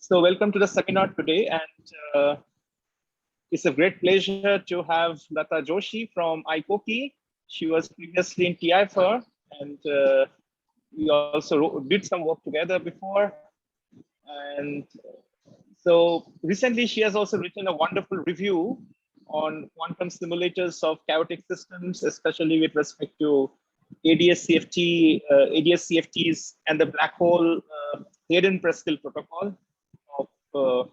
So welcome to the seminar today, and it's a great pleasure to have Lata Joshi from iCoki. She was previously in TIFR, and we also did some work together before. And so recently, she has also written a wonderful review on quantum simulators of chaotic systems, especially with respect to ADS-CFTs, and the black hole Hayden-Preskill protocol of,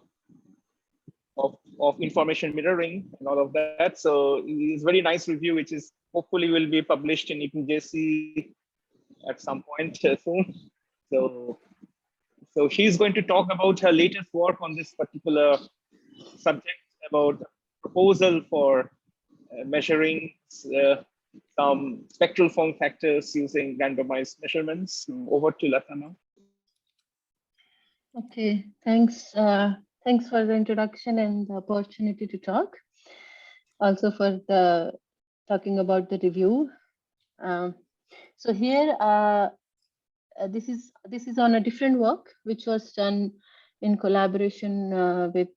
of information mirroring and all of that. So it's very nice review, which is hopefully will be published in EPJC at some point soon. So she's going to talk about her latest work on this particular subject, about proposal for measuring some spectral form factors using randomized measurements. Over to Lata now. Okay, thanks. Thanks for the introduction and the opportunity to talk. Also for the talking about the review. So here, this is on a different work which was done in collaboration with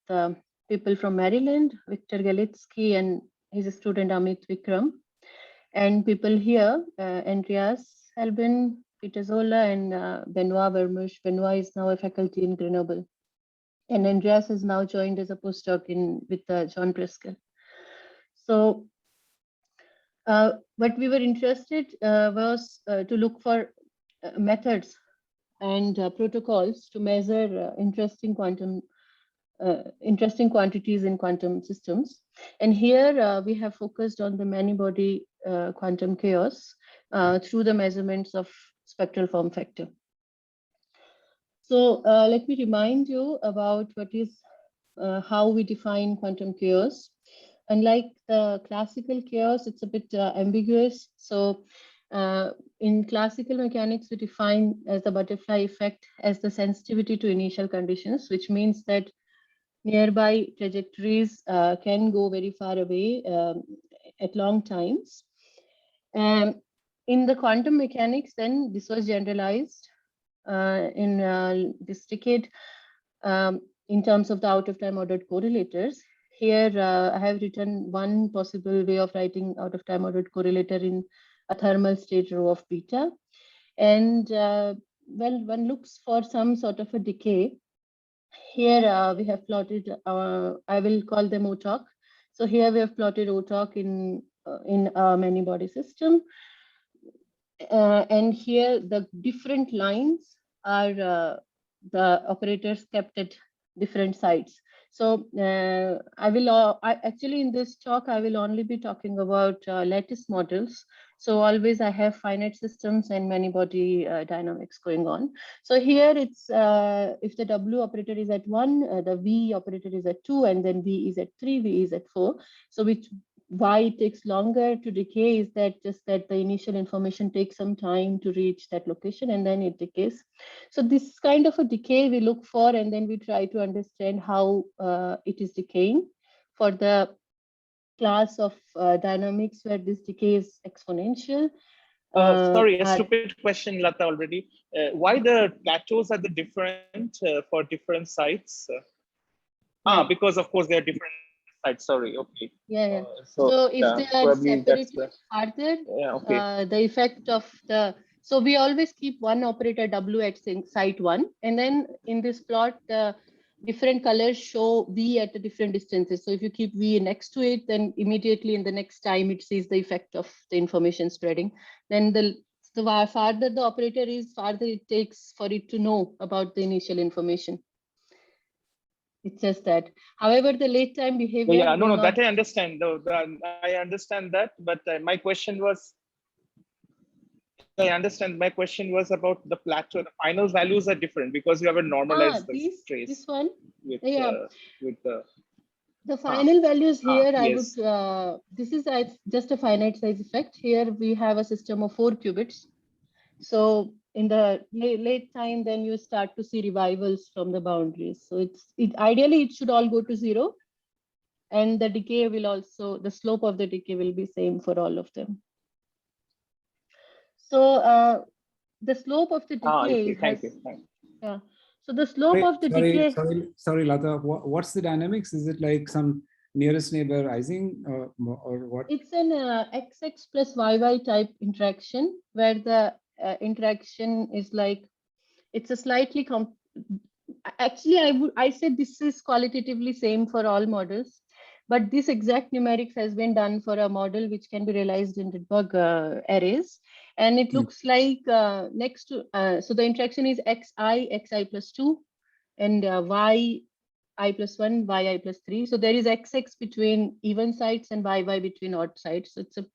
people from Maryland, Victor Galitsky and his student Amit Vikram, and people here, Andreas Albin, Peter Zola, and Benoit Vermeuch. Benoit is now a faculty in Grenoble, and Andreas has now joined as a postdoc with John Preskill. So what we were interested was to look for methods and protocols to measure interesting quantities in quantum systems. And here we have focused on the many-body quantum chaos through the measurements of spectral form factor. So let me remind you about what is how we define quantum chaos. Unlike the classical chaos, it's a bit ambiguous. So in classical mechanics, we define as the butterfly effect as the sensitivity to initial conditions, which means that nearby trajectories can go very far away at long times. In the quantum mechanics, then this was generalized in this decade in terms of the out-of-time ordered correlators. Here, I have written one possible way of writing out-of-time ordered correlator in a thermal state rho of beta. And well, one looks for some sort of a decay. Here we have plotted, I will call them OTOC. So here we have plotted OTOC in a many-body system. And here the different lines are the operators kept at different sites. So actually in this talk, I will only be talking about lattice models. So always I have finite systems and many-body dynamics going on. So here it's, if the W operator is at 1, the V operator is at 2, and then V is at 3, V is at 4. So why it takes longer to decay is that just that the initial information takes some time to reach that location and then it decays. So this kind of a decay we look for, and then we try to understand how it is decaying for the class of dynamics where this decay is exponential. Sorry, a stupid question, Lata, already. Why the plateaus are the different for different sites? Because of course they are different sites. Sorry, okay. Yeah. So if they are separated further, the effect of the, so we always keep one operator W at site 1, and then in this plot, the different colors show V at the different distances. So if you keep V next to it, then immediately in the next time it sees the effect of the information spreading. Then the farther the operator is, farther it takes for it to know about the initial information. It's just that. However, the late time behavior. Yeah, no, that I understand. I understand that, but my question was, I understand. My question was about the plateau. The final values are different because you have a normalized trace. This one. With the final values here, yes. This is just a finite size effect. Here we have a system of 4 qubits. So in the late time, then you start to see revivals from the boundaries. So ideally it should all go to 0, and the decay will also, the slope of the decay will be same for all of them. So the slope of the decay thank you. Yeah. So the slope of the decay. Sorry, Lata. What's the dynamics? Is it like some nearest neighbor Ising or what? It's an XX plus YY type interaction where the interaction is like, it's a slightly actually I said this is qualitatively same for all models, but this exact numerics has been done for a model which can be realized in Rydberg arrays, and it looks like next to so the interaction is xi plus 2 and yi plus 1 yi plus 3. So there is xx between even sides and yy between odd sides. So it's a,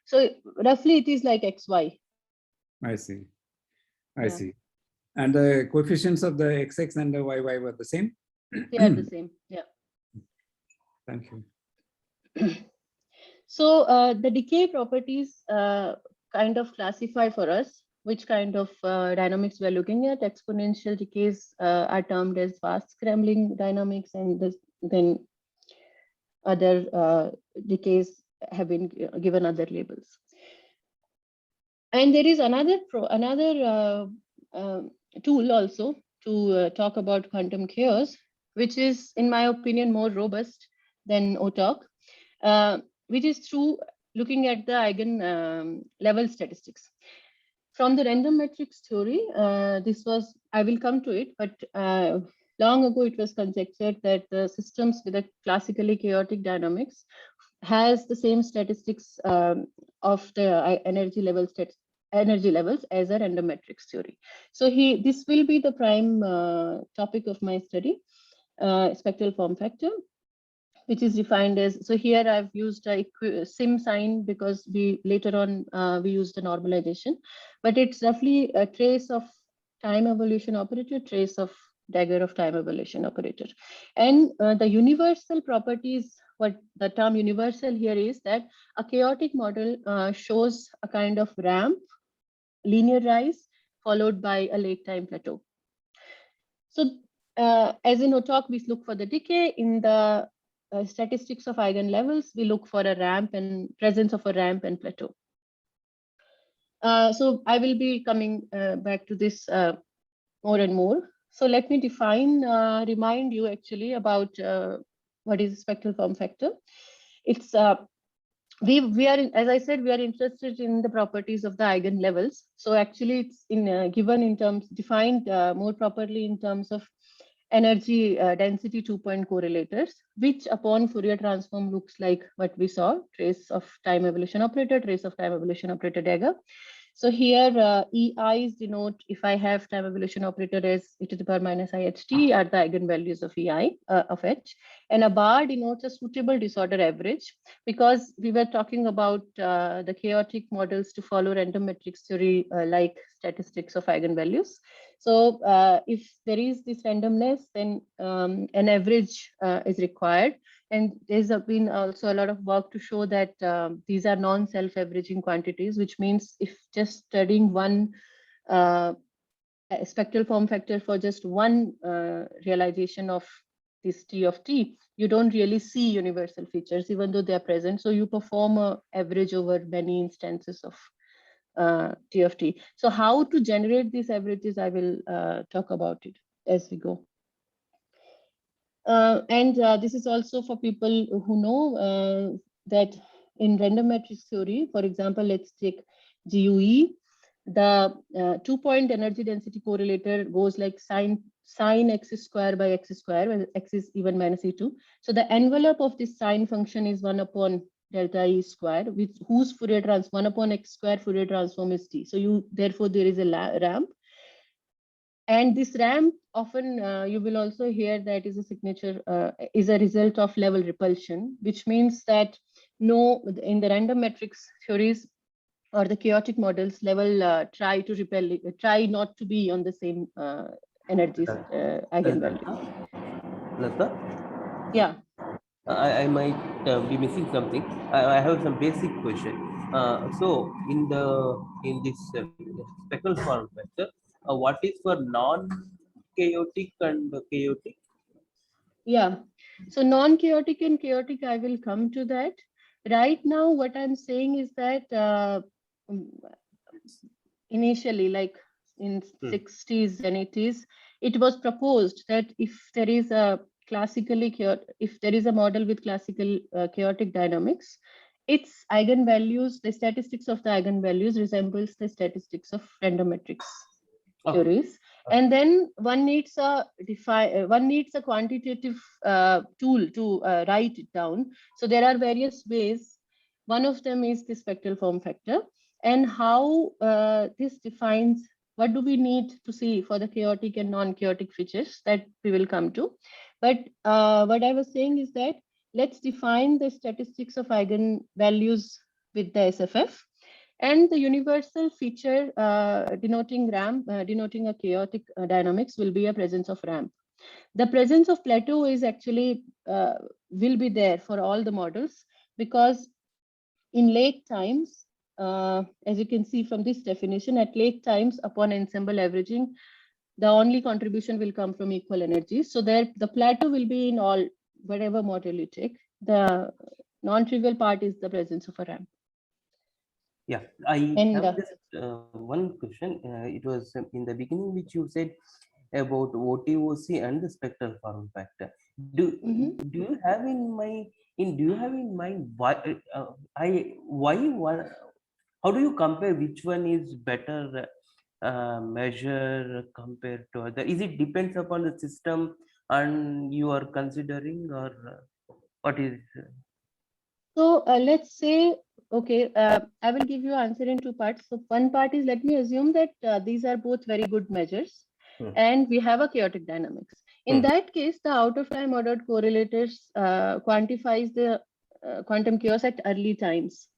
so roughly it is like xy. I see. I see. And the coefficients of the XX and the YY were the same? They are the same, yeah. Thank you. So the decay properties kind of classify for us which kind of dynamics we're looking at. Exponential decays are termed as fast scrambling dynamics, and then other decays have been given other labels. And there is another tool also to talk about quantum chaos, which is, in my opinion, more robust than OTOC, which is through looking at the eigen level statistics. From the random matrix theory, this was, I will come to it, but long ago it was conjectured that the systems with a classically chaotic dynamics has the same statistics of the energy levels as a random matrix theory. So this will be the prime topic of my study, spectral form factor, which is defined as, so here I've used a sim sign because we later on we used the normalization, but it's roughly a trace of time evolution operator, trace of dagger of time evolution operator. And the universal properties, what the term universal here is that a chaotic model shows a kind of ramp, linear rise, followed by a late time plateau. So as in OTOC, we look for the decay. In the statistics of eigenlevels, we look for a ramp and presence of a ramp and plateau. So I will be coming back to this more and more. So let me remind you actually about what is spectral form factor. It's we are, as I said, we are interested in the properties of the eigenlevels. So actually it's given in terms, defined more properly in terms of energy density 2-point correlators, which upon Fourier transform looks like what we saw, trace of time evolution operator, trace of time evolution operator dagger. So here EIs denote, if I have time evolution operator as e to the power minus IHT are the eigenvalues of EI of H, and a bar denotes a suitable disorder average, because we were talking about the chaotic models to follow random matrix theory like statistics of eigenvalues. So if there is this randomness, then an average is required. And there's been also a lot of work to show that these are non-self-averaging quantities, which means if just studying one spectral form factor for just one realization of this T of T, you don't really see universal features, even though they are present. So you perform an average over many instances of T of T. So how to generate these averages, I will talk about it as we go. And this is also for people who know that in random matrix theory, for example, let's take GUE, the 2-point energy density correlator goes like sine x square by x square, where x is even minus E2. So the envelope of this sine function is 1 upon delta E square, with whose Fourier transform 1 upon x square Fourier transform is T. So therefore there is a ramp. And this ramp often you will also hear that is a signature, is a result of level repulsion, which means that in the random matrix theories or the chaotic models, level try to repel, try not to be on the same energies eigenvalue. Lata? Yeah. I might be missing something. I have some basic question. So in this spectral form factor, what is for non-chaotic and chaotic? Yeah. So non-chaotic and chaotic, I will come to that. Right now, what I'm saying is that initially, like in 60s and 80s, it was proposed that if there is a model with classical chaotic dynamics, its eigenvalues, the statistics of the eigenvalues resembles the statistics of random matrix theories. And then one needs a quantitative tool to write it down. So there are various ways. One of them is the spectral form factor, and how this defines what do we need to see for the chaotic and non-chaotic features that we will come to. But what I was saying is that let's define the statistics of eigenvalues with the SFF, and the universal feature denoting ramp, denoting a chaotic dynamics will be a presence of ramp. The presence of plateau is actually will be there for all the models, because in late times, as you can see from this definition, at late times upon ensemble averaging, the only contribution will come from equal energies. So there, the plateau will be in all, whatever model you take. The non-trivial part is the presence of a ramp. Yeah, I have just one question. It was in the beginning which you said about OTOC and the spectral form factor. Do you have in mind why how do you compare which one is better measure compared to other? Is it depends upon the system and you are considering, or what is? So let's say, okay, I will give you answer in two parts. So one part is, let me assume that these are both very good measures, and we have a chaotic dynamics. In that case, the out of time ordered correlators quantifies the quantum chaos at early times.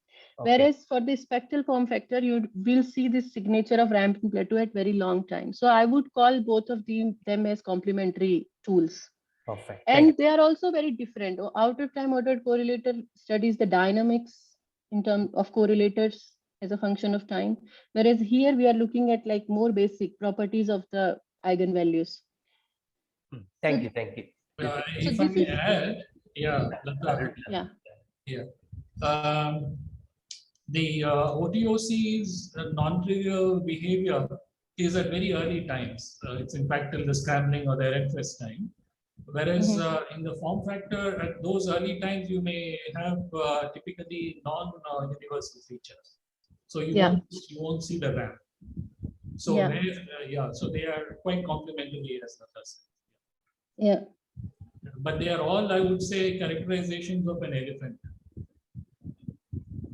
Okay. Whereas for the spectral form factor, you will see this signature of ramp and plateau at very long time. So I would call both of them as complementary tools. Perfect. And they are also very different. Out of time ordered correlator studies the dynamics in terms of correlators as a function of time, whereas here we are looking at like more basic properties of the eigenvalues. Thank you. If I may add, the OTOC's non-trivial behavior is at very early times. It's in fact till the scrambling or the Ehrenfest time. Whereas in the form factor, at those early times, you may have typically non-universal features. So you won't see the ramp. So so they are quite complementary as Lata said. Yeah. But they are all, I would say, characterizations of an elephant.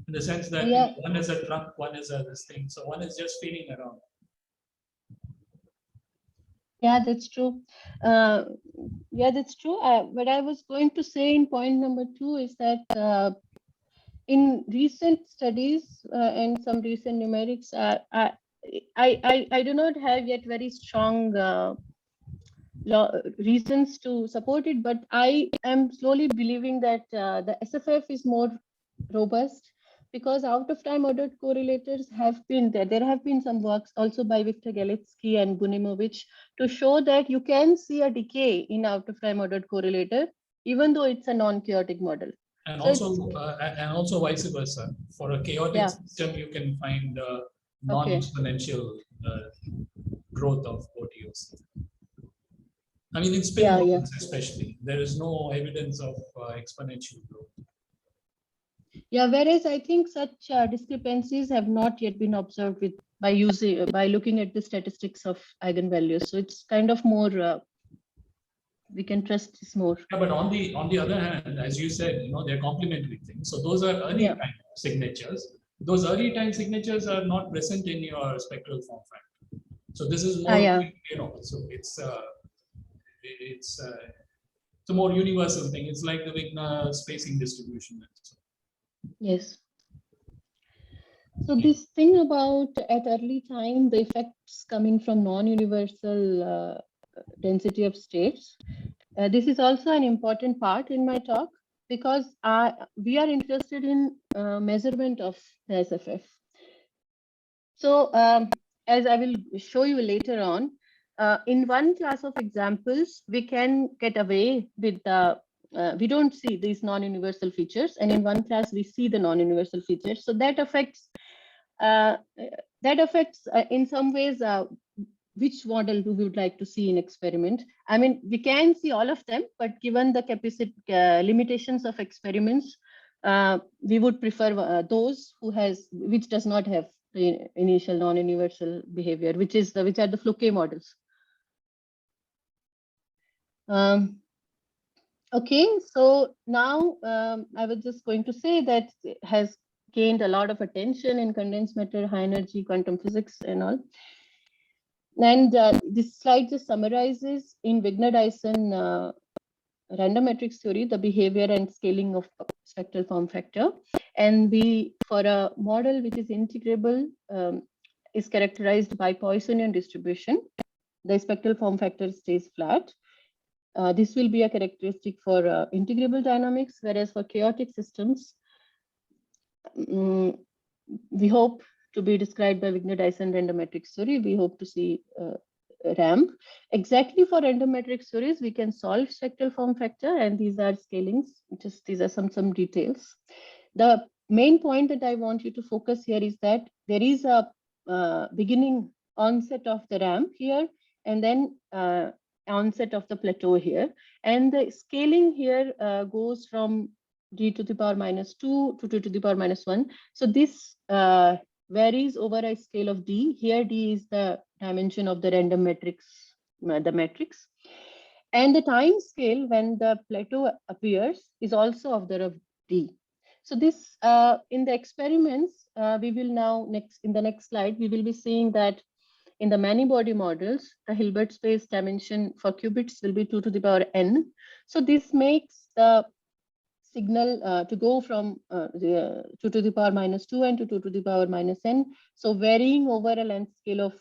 In the sense that one is a trunk, one is a this thing. So one is just feeling around. Yeah, that's true. That's true. What I was going to say in point number 2 is that in recent studies and some recent numerics, I do not have yet very strong reasons to support it, but I am slowly believing that the SFF is more robust, because out of time ordered correlators have been there. There have been some works also by Viktor Galitsky and Bunimovich to show that you can see a decay in out of time ordered correlator, even though it's a non-chaotic model. And so also vice versa. For a chaotic system, you can find non-exponential growth of OTOC. I mean, in spin models especially, there is no evidence of exponential growth. Yeah, whereas I think such discrepancies have not yet been observed by looking at the statistics of eigenvalues. So it's kind of more we can trust this more. Yeah, but on the other hand, as you said, they're complementary things. So those are early time signatures. Those early time signatures are not present in your spectral form factor. So this is more, so it's a more universal thing. It's like the Wigner spacing distribution. Yes. So this thing about at early time, the effects coming from non-universal density of states. This is also an important part in my talk, because we are interested in measurement of the SFF. So as I will show you later on, in one class of examples, we can get away with the we don't see these non-universal features, and in one class we see the non-universal features. So that affects in some ways which model do we would like to see in experiment. I mean, we can see all of them, but given the capacity limitations of experiments, we would prefer those which does not have the initial non-universal behavior, which are the Floquet models. Okay, so now I was just going to say that it has gained a lot of attention in condensed matter, high energy, quantum physics and all. And this slide just summarizes in Wigner-Dyson random matrix theory, the behavior and scaling of spectral form factor. And for a model which is integrable, is characterized by Poissonian distribution. The spectral form factor stays flat. This will be a characteristic for integrable dynamics, whereas for chaotic systems, we hope to be described by Wigner-Dyson random matrix theory. We hope to see ramp. Exactly for random matrix theories, we can solve spectral form factor, and these are scalings. These are some details. The main point that I want you to focus here is that there is a beginning onset of the ramp here, and then onset of the plateau here. And the scaling here goes from d to the power minus 2 to 2 to the power minus 1. So this varies over a scale of d. Here d is the dimension of the random matrix, the matrix. And the time scale when the plateau appears is also of the of d. So this in the experiments, we will now in the next slide, we will be seeing that in the many body models, the Hilbert space dimension for qubits will be 2 to the power n. So this makes the signal to go from 2 to the power minus 2 and to 2 to the power minus n. So varying over a length scale of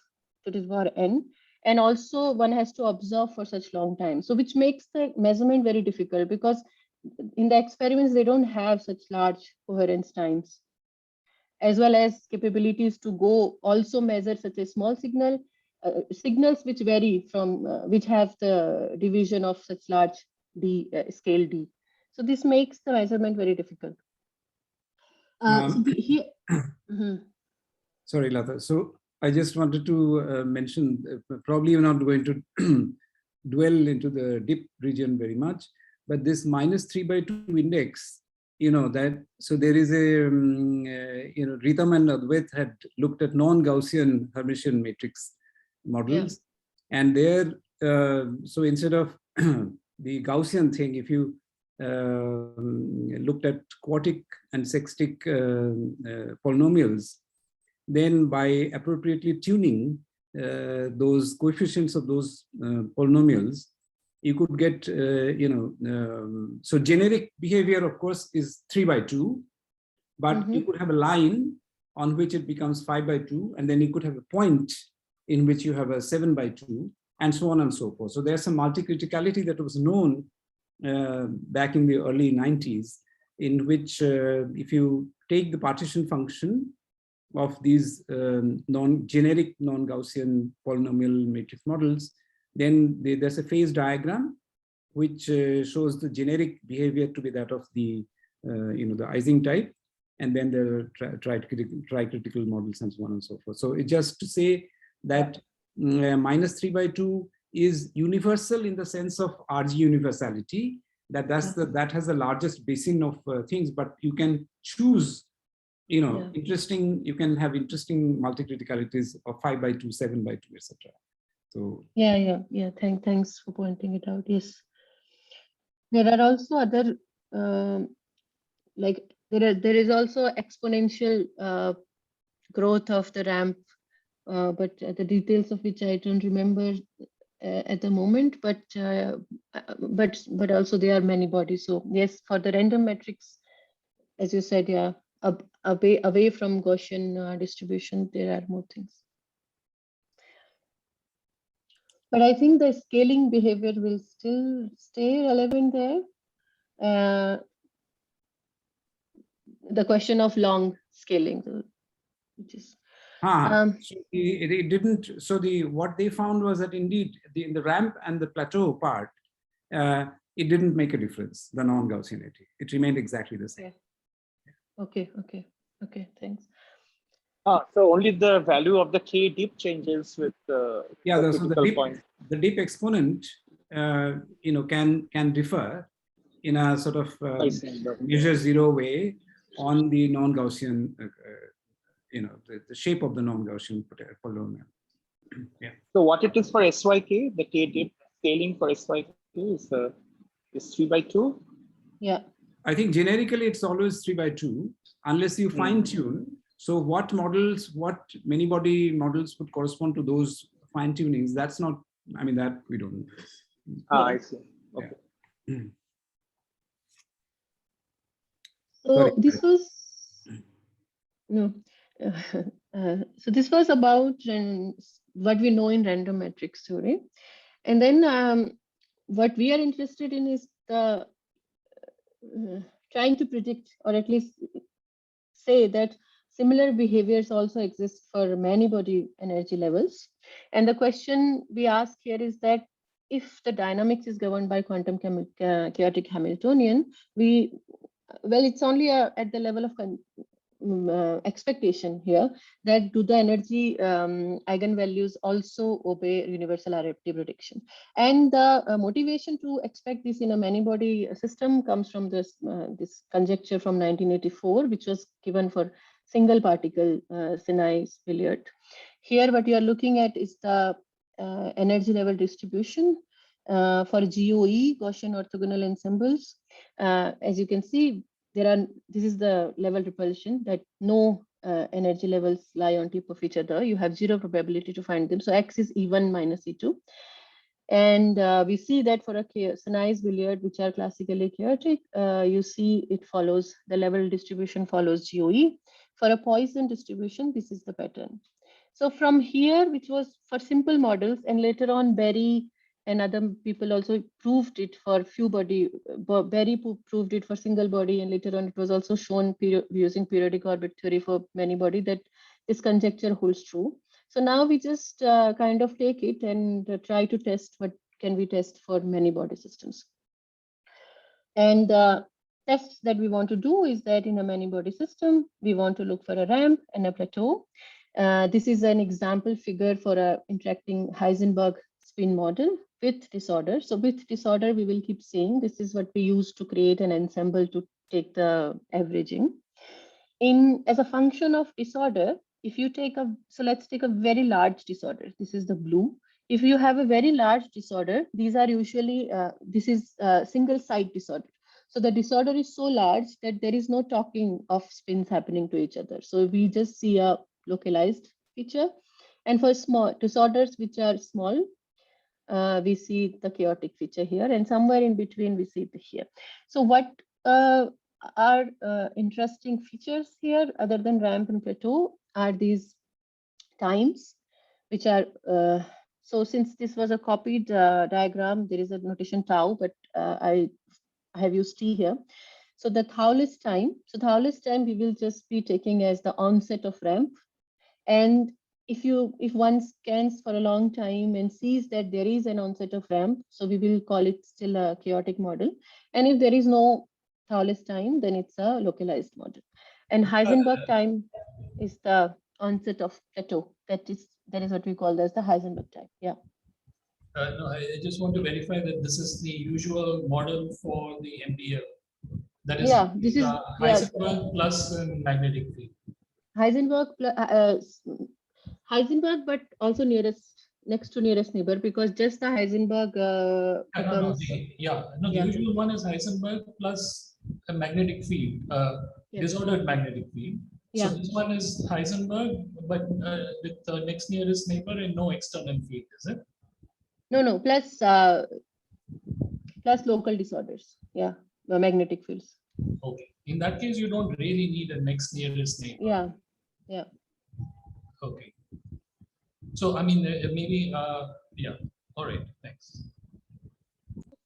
2 to the power n. And also one has to observe for such long time. So which makes the measurement very difficult, because in the experiments, they don't have such large coherence times, as well as capabilities to go also measure such a small signal, signals which vary from, which have the division of such large d, scale d. So this makes the measurement very difficult. Sorry, Lata. So I just wanted to mention, probably you're not going to dwell into the deep region very much, but this -3/2 index, so there is a, Ritham and Advait had looked at non-Gaussian Hermitian matrix models. Yeah. And there, so instead of the Gaussian thing, if you looked at quartic and sextic polynomials, then by appropriately tuning those coefficients of those polynomials, you could get, so generic behavior, of course, is 3/2, but you could have a line on which it becomes 5/2, and then you could have a point in which you have a 7/2, and so on and so forth. So there's some multi-criticality that was known back in the early 90s, in which if you take the partition function of these generic non-Gaussian polynomial matrix models, then there's a phase diagram which shows the generic behavior to be that of the the Ising type, and then there are tricritical models and so on and so forth. So it's just to say that -3/2 is universal in the sense of RG universality, that has the largest basin of things, but you can choose, interesting, you can have interesting multi-criticalities of 5/2, 7/2, etc. So yeah. Thanks for pointing it out. Yes, there are also other like there is also exponential growth of the ramp, but the details of which I don't remember at the moment. But also there are many bodies. So yes, for the random matrix, as you said, yeah, away from Gaussian distribution, there are more things. But I think the scaling behavior will still stay relevant there. The question of long scaling, which is so it didn't. So what they found was that indeed in the ramp and the plateau part, it didn't make a difference. The non-Gaussianity, it remained exactly the same. Okay, thanks. So only the value of the K dip changes with the So critical point. the dip exponent, can differ in a sort of I see. measure zero way on the non-Gaussian, the shape of the non-Gaussian polynomial. Yeah. So what it is for SYK, the K dip scaling for SYK is 3/2. Yeah. I think generically it's always 3/2, unless you fine tune. So what many body models would correspond to those fine tunings? That's not, that we don't know. I see. Okay. Yeah. So Sorry. this was so this was about what we know in random matrix theory, and then what we are interested in is the trying to predict, or at least say that similar behaviors also exist for many body energy levels. And the question we ask here is that if the dynamics is governed by quantum chaotic Hamiltonian, it's only at the level of expectation here that do the energy eigenvalues also obey universal RFT prediction. And the motivation to expect this in a many-body system comes from this conjecture from 1984, which was given for single particle Sinai-Billiard. Here, what you are looking at is the energy level distribution for GOE, Gaussian orthogonal ensembles. As you can see, this is the level repulsion, that no energy levels lie on top of each other. You have zero probability to find them. So X is E1 minus E2. And we see that for a Sinai-Billiard, which are classically chaotic, you see it follows, the level distribution follows GOE. For a Poisson distribution, this is the pattern. So from here, which was for simple models, and later on Berry and other people also proved it for few body. Berry proved it for single body, and later on it was also shown using periodic orbit theory for many body that this conjecture holds true. So now we just kind of take it and try to test what can we test for many body systems. And tests that we want to do is that in a many body system, we want to look for a ramp and a plateau. This is an example figure for a interacting Heisenberg spin model with disorder. So with disorder, we will keep saying this is what we use to create an ensemble to take the averaging. As a function of disorder, if you take so let's take a very large disorder. This is the blue. If you have a very large disorder, these are usually, this is a single site disorder. So the disorder is so large that there is no talking of spins happening to each other. So we just see a localized feature. And for small disorders which are small, we see the chaotic feature here, and somewhere in between we see it here. So what are interesting features here other than ramp and plateau are these times, which are, so since this was a copied diagram, there is a notation tau, but I have used T here. So the Thouless time, Thouless time we will just be taking as the onset of ramp. And if one scans for a long time and sees that there is an onset of ramp, so we will call it still a chaotic model. And if there is no Thouless time, then it's a localized model. And Heisenberg time is the onset of plateau. That is what we call as the Heisenberg time. Yeah. No, I just want to verify that this is the usual model for the MDL. That is, this is Heisenberg plus magnetic field. Heisenberg, but also next to nearest neighbor, because just the Heisenberg becomes. The usual one is Heisenberg plus a magnetic field, disordered magnetic field. So this one is Heisenberg, but with the next nearest neighbor and no external field, is it? No, plus local disorders. Yeah, the magnetic fields. Okay. In that case, you don't really need a next nearest neighbor. Yeah. Okay. So, I mean, maybe, yeah. All right. Thanks.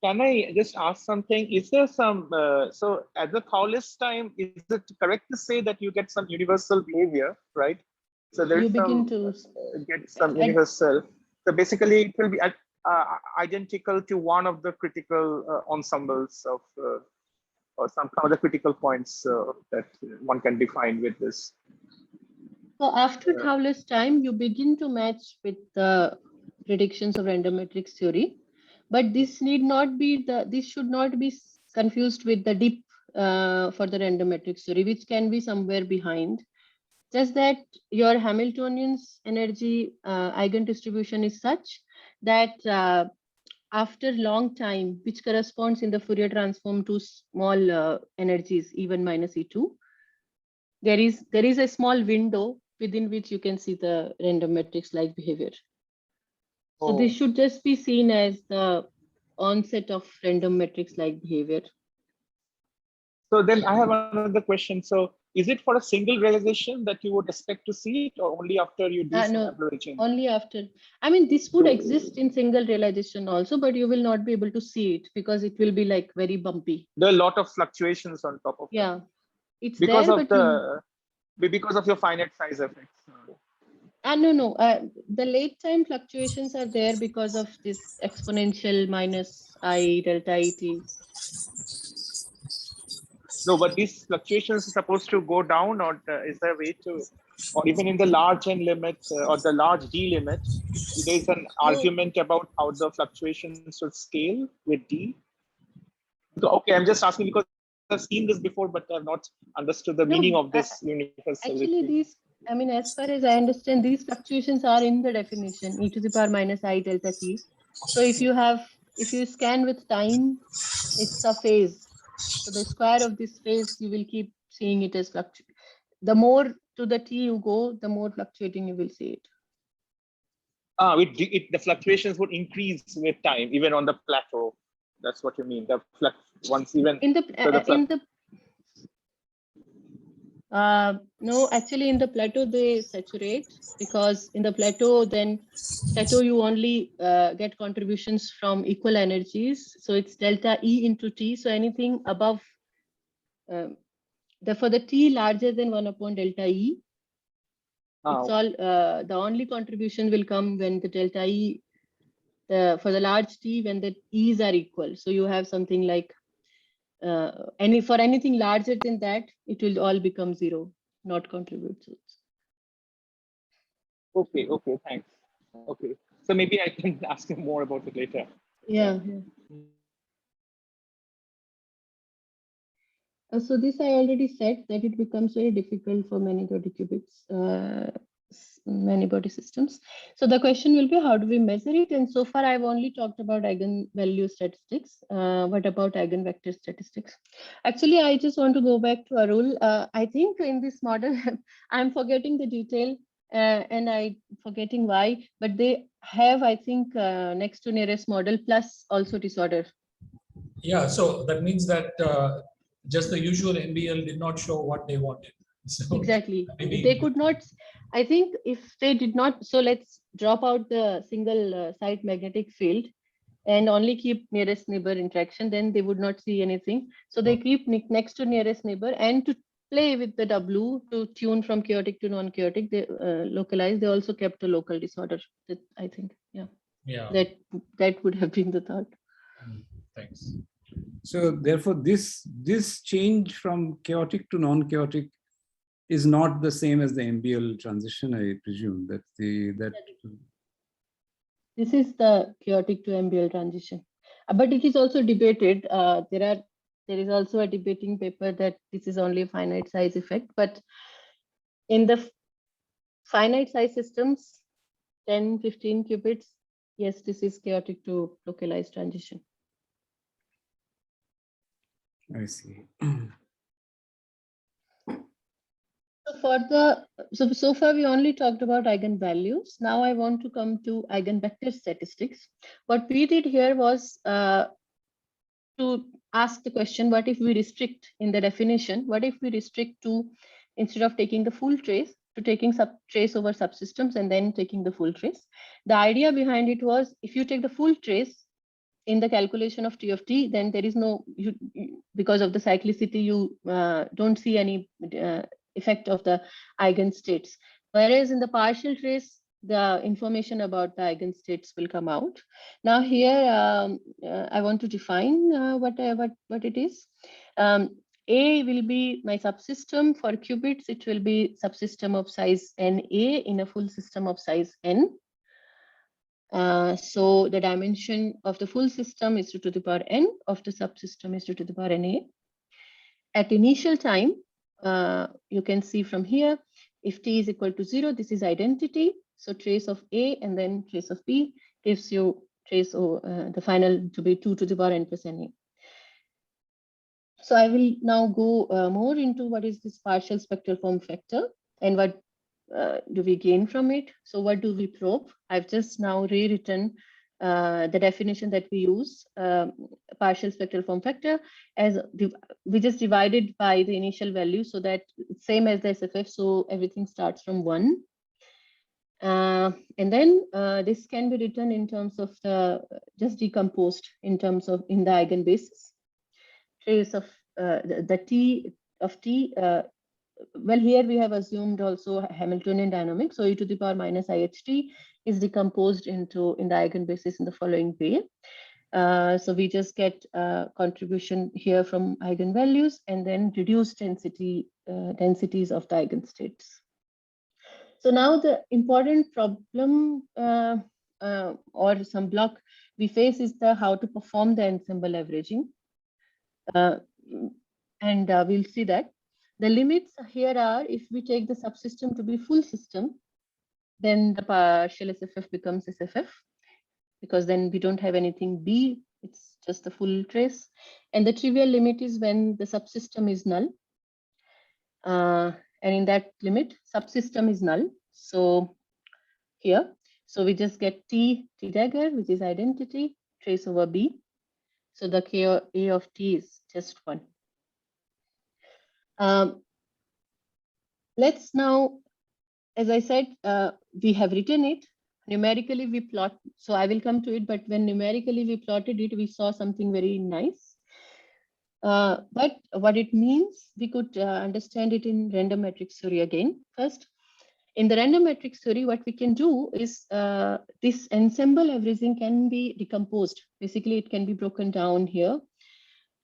Can I just ask something? Is there some, so at the Thouless time, is it correct to say that you get some universal behavior, right? So there's you begin to get some universal. So basically it will be identical to one of the critical ensembles of, or some of the critical points that one can define with this. So after Thouless time, you begin to match with the predictions of random matrix theory, but this need not be this should not be confused with the deep for the random matrix theory, which can be somewhere behind. Just that your Hamiltonian's energy eigen distribution is such that after long time, which corresponds in the Fourier transform to small energies, E1 minus E2, there is a small window within which you can see the random matrix like behavior. So this should just be seen as the onset of random matrix like behavior. So then I have another question. So is it for a single realization that you would expect to see it, or only after you do some No, averaging? only after. I mean, this would exist in single realization also, but you will not be able to see it because it will be like very bumpy. There are a lot of fluctuations on top of Yeah, it's because there, of but because of your finite size effects. no. The late time fluctuations are there because of this exponential minus I delta ET. No, but these fluctuations are supposed to go down, or is there a way to, or even in the large n limit or the large d limit, there is an argument about how the fluctuations should scale with d. So, okay, I'm just asking because I've seen this before, but I've not understood the meaning of this universality. Actually, these, I mean, as far as I understand, these fluctuations are in the definition, e to the power minus I delta t. So if you scan with time, it's a phase. So the square of this phase, you will keep seeing it as fluctuating. The more to the t you go, the more fluctuating you will see it. The fluctuations would increase with time, even on the plateau. That's what you mean. Once even no, actually in the plateau they saturate, because in the plateau you only get contributions from equal energies. So it's delta E into T. So anything above for the T larger than 1 upon delta E, it's all the only contribution will come when the delta E for the large T, when the E's are equal. So you have something like for anything larger than that, it will all become 0, not contribute. Okay, thanks. Okay, so maybe I can ask you more about it later. Yeah. So this I already said that it becomes very difficult for many-body qubits, many-body systems. So the question will be, how do we measure it? And so far I've only talked about eigenvalue statistics. What about eigenvector statistics? Actually, I just want to go back to Arul. I think in this model, I'm forgetting the detail and I'm forgetting why, but they have, I think, next to nearest model plus also disorder. Yeah, so that means that just the usual MBL did not show what they wanted. So exactly. They could not, I think if they did not, so let's drop out the single site magnetic field and only keep nearest neighbor interaction, then they would not see anything. So they keep next to nearest neighbor, and to play with the W to tune from chaotic to non-chaotic, they localize. They also kept a local disorder. That I think, yeah. That would have been the thought. Thanks. So therefore, this change from chaotic to non-chaotic is not the same as the MBL transition, I presume. This is the chaotic to MBL transition, but it is also debated. There is also a debating paper that this is only a finite size effect, but in the finite size systems, 10, 15 qubits, yes, this is chaotic to localized transition. I see. So far we only talked about eigenvalues. Now I want to come to eigenvector statistics. What we did here was to ask the question, what if we restrict in the definition? What if we restrict to, instead of taking the full trace, to taking trace over subsystems and then taking the full trace? The idea behind it was, if you take the full trace in the calculation of T of T, then there is no, because of the cyclicity, you don't see any effect of the eigenstates. Whereas in the partial trace, the information about the eigenstates will come out. Now here, I want to define what it is. A will be my subsystem. For qubits, it will be subsystem of size NA in a full system of size N. So the dimension of the full system is 2 to the power N, of the subsystem is 2 to the power NA. At initial time, you can see from here, if T is equal to 0, this is identity. So trace of A and then trace of B gives you trace of the final to be 2 to the power N plus NA. So I will now go more into what is this partial spectral form factor and what do we gain from it. So what do we probe? I've just now rewritten the definition that we use, partial spectral form factor, as we just divided by the initial value, so that it's same as the SFF, so everything starts from 1. And then this can be written in terms of the, just decomposed in terms of in the eigenbasis. Trace of the T of T, well, here we have assumed also Hamiltonian dynamics. So e to the power minus IHT is decomposed into in the eigenbasis in the following way. So we just get contribution here from eigenvalues and then reduced density densities of the eigenstates. So now the important problem or some block we face is the how to perform the ensemble averaging. And we'll see that. The limits here are, if we take the subsystem to be full system, then the partial SFF becomes SFF, because then we don't have anything B, it's just a full trace. And the trivial limit is when the subsystem is null. And in that limit, subsystem is null. So here, so we just get T dagger, which is identity, trace over B. So the K A of T is just 1. Let's now, as I said, we have written it. Numerically, we plot. So I will come to it, but when numerically we plotted it, we saw something very nice. But what it means, we could understand it in random matrix theory again. First, in the random matrix theory, what we can do is this ensemble averaging can be decomposed. Basically, it can be broken down here,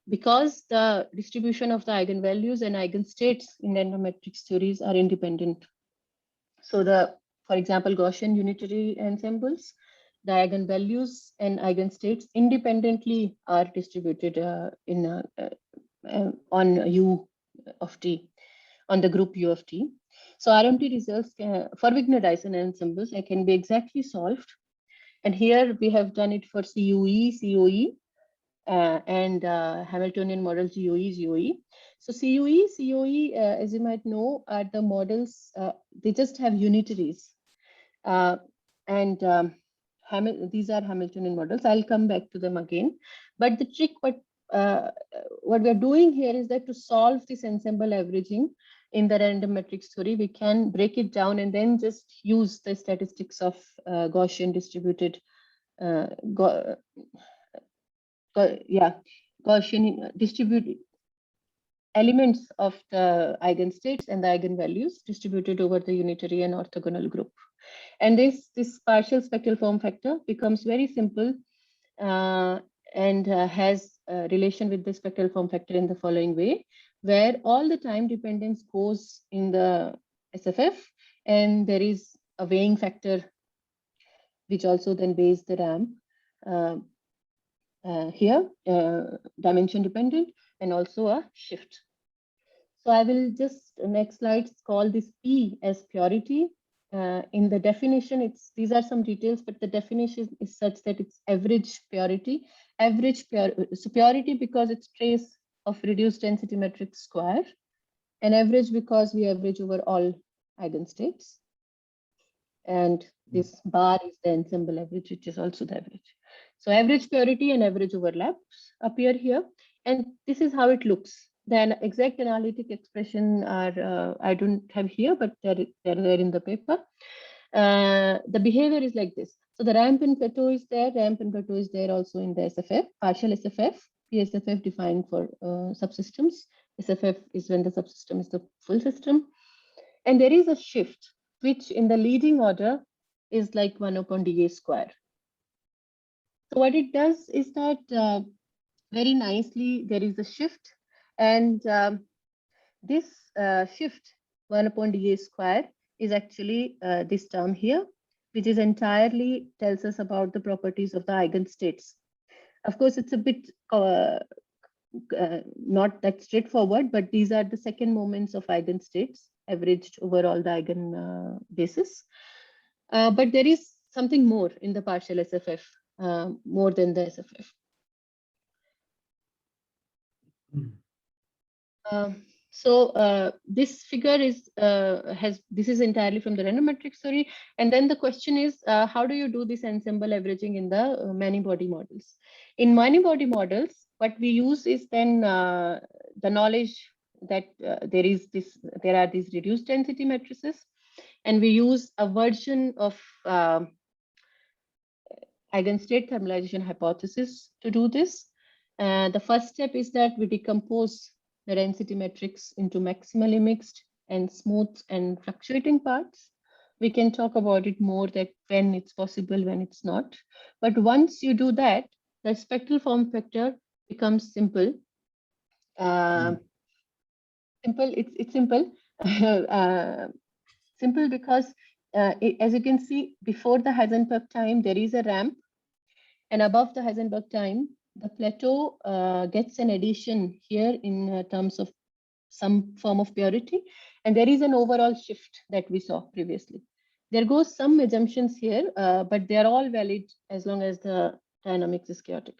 because the distribution of the eigenvalues and eigenstates in random matrix theories are independent. So for example, Gaussian unitary ensembles, the eigenvalues and eigenstates independently are distributed on U of T, on the group U of T. So RMT results for Wigner-Dyson ensembles can be exactly solved. And here we have done it for CUE, COE, and Hamiltonian model GOE. So CUE, COE, as you might know, are the models, they just have unitaries. These are Hamiltonian models. I'll come back to them again. But the trick, what we're doing here is that to solve this ensemble averaging in the random matrix theory, we can break it down and then just use the statistics of Gaussian distributed Gaussian distributed elements of the eigenstates and the eigenvalues distributed over the unitary and orthogonal group. And this partial spectral form factor becomes very simple and has a relation with the spectral form factor in the following way, where all the time dependence goes in the SFF, and there is a weighing factor which also then weighs the RAM. Here, dimension dependent, and also a shift. So I will just, next slide, call this P as purity. In the definition, these are some details, but the definition is such that it's average purity. So purity because it's trace of reduced density matrix square, and average because we average over all eigenstates. And this bar is the ensemble average, which is also the average. So average purity and average overlaps appear here, and this is how it looks. The exact analytic expression are I don't have here, but they're there in the paper. The behavior is like this. So the ramp and plateau is there. Ramp and plateau is there also in the SFF, partial SFF, PSFF defined for subsystems. SFF is when the subsystem is the full system. And there is a shift, which in the leading order is like 1 upon dA square. So what it does is that very nicely, there is a shift, And this shift 1 upon dA square is actually this term here, which is entirely tells us about the properties of the eigenstates. Of course, it's a bit not that straightforward, but these are the second moments of eigenstates averaged over all the eigen bases. But there is something more in the partial SFF, more than the SFF. This figure is this is entirely from the random matrix theory, and then the question is how do you do this ensemble averaging in the many body models? In many body models, what we use is then the knowledge that there are these reduced density matrices, and we use a version of eigenstate thermalization hypothesis to do this. The first step is that we decompose the density matrix into maximally mixed and smooth and fluctuating parts. We can talk about it more, that when it's possible, when it's not. But once you do that, the spectral form factor becomes simple. It's simple. Simple because as you can see, before the Heisenberg time, there is a ramp, and above the Heisenberg time, the plateau gets an addition here in terms of some form of purity, and there is an overall shift that we saw previously. There goes some assumptions here, but they are all valid as long as the dynamics is chaotic.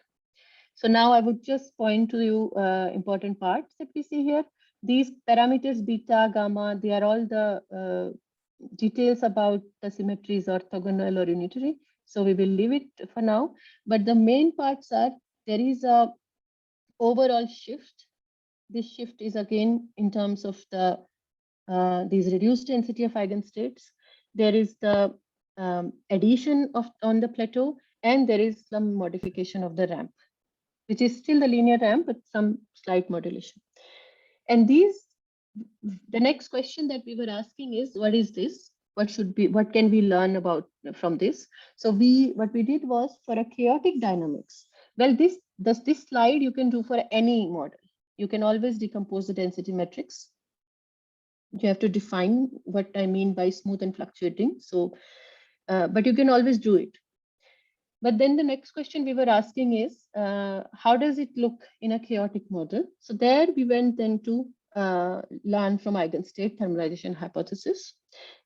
So now I would just point to you important parts that we see here. These parameters beta, gamma, they are all the details about the symmetries, orthogonal or unitary. So we will leave it for now. But the main parts are, there is a overall shift. This shift is again in terms of the these reduced density of eigenstates. There is the addition of on the plateau, and there is some modification of the ramp, which is still the linear ramp, but some slight modulation. And the next question that we were asking is, what is this? What can we learn about from this? So what we did was, for a chaotic dynamics, well, this slide you can do for any model. You can always decompose the density matrix. You have to define what I mean by smooth and fluctuating. So, but you can always do it. But then the next question we were asking is, how does it look in a chaotic model? So there we went then to learn from eigenstate thermalization hypothesis.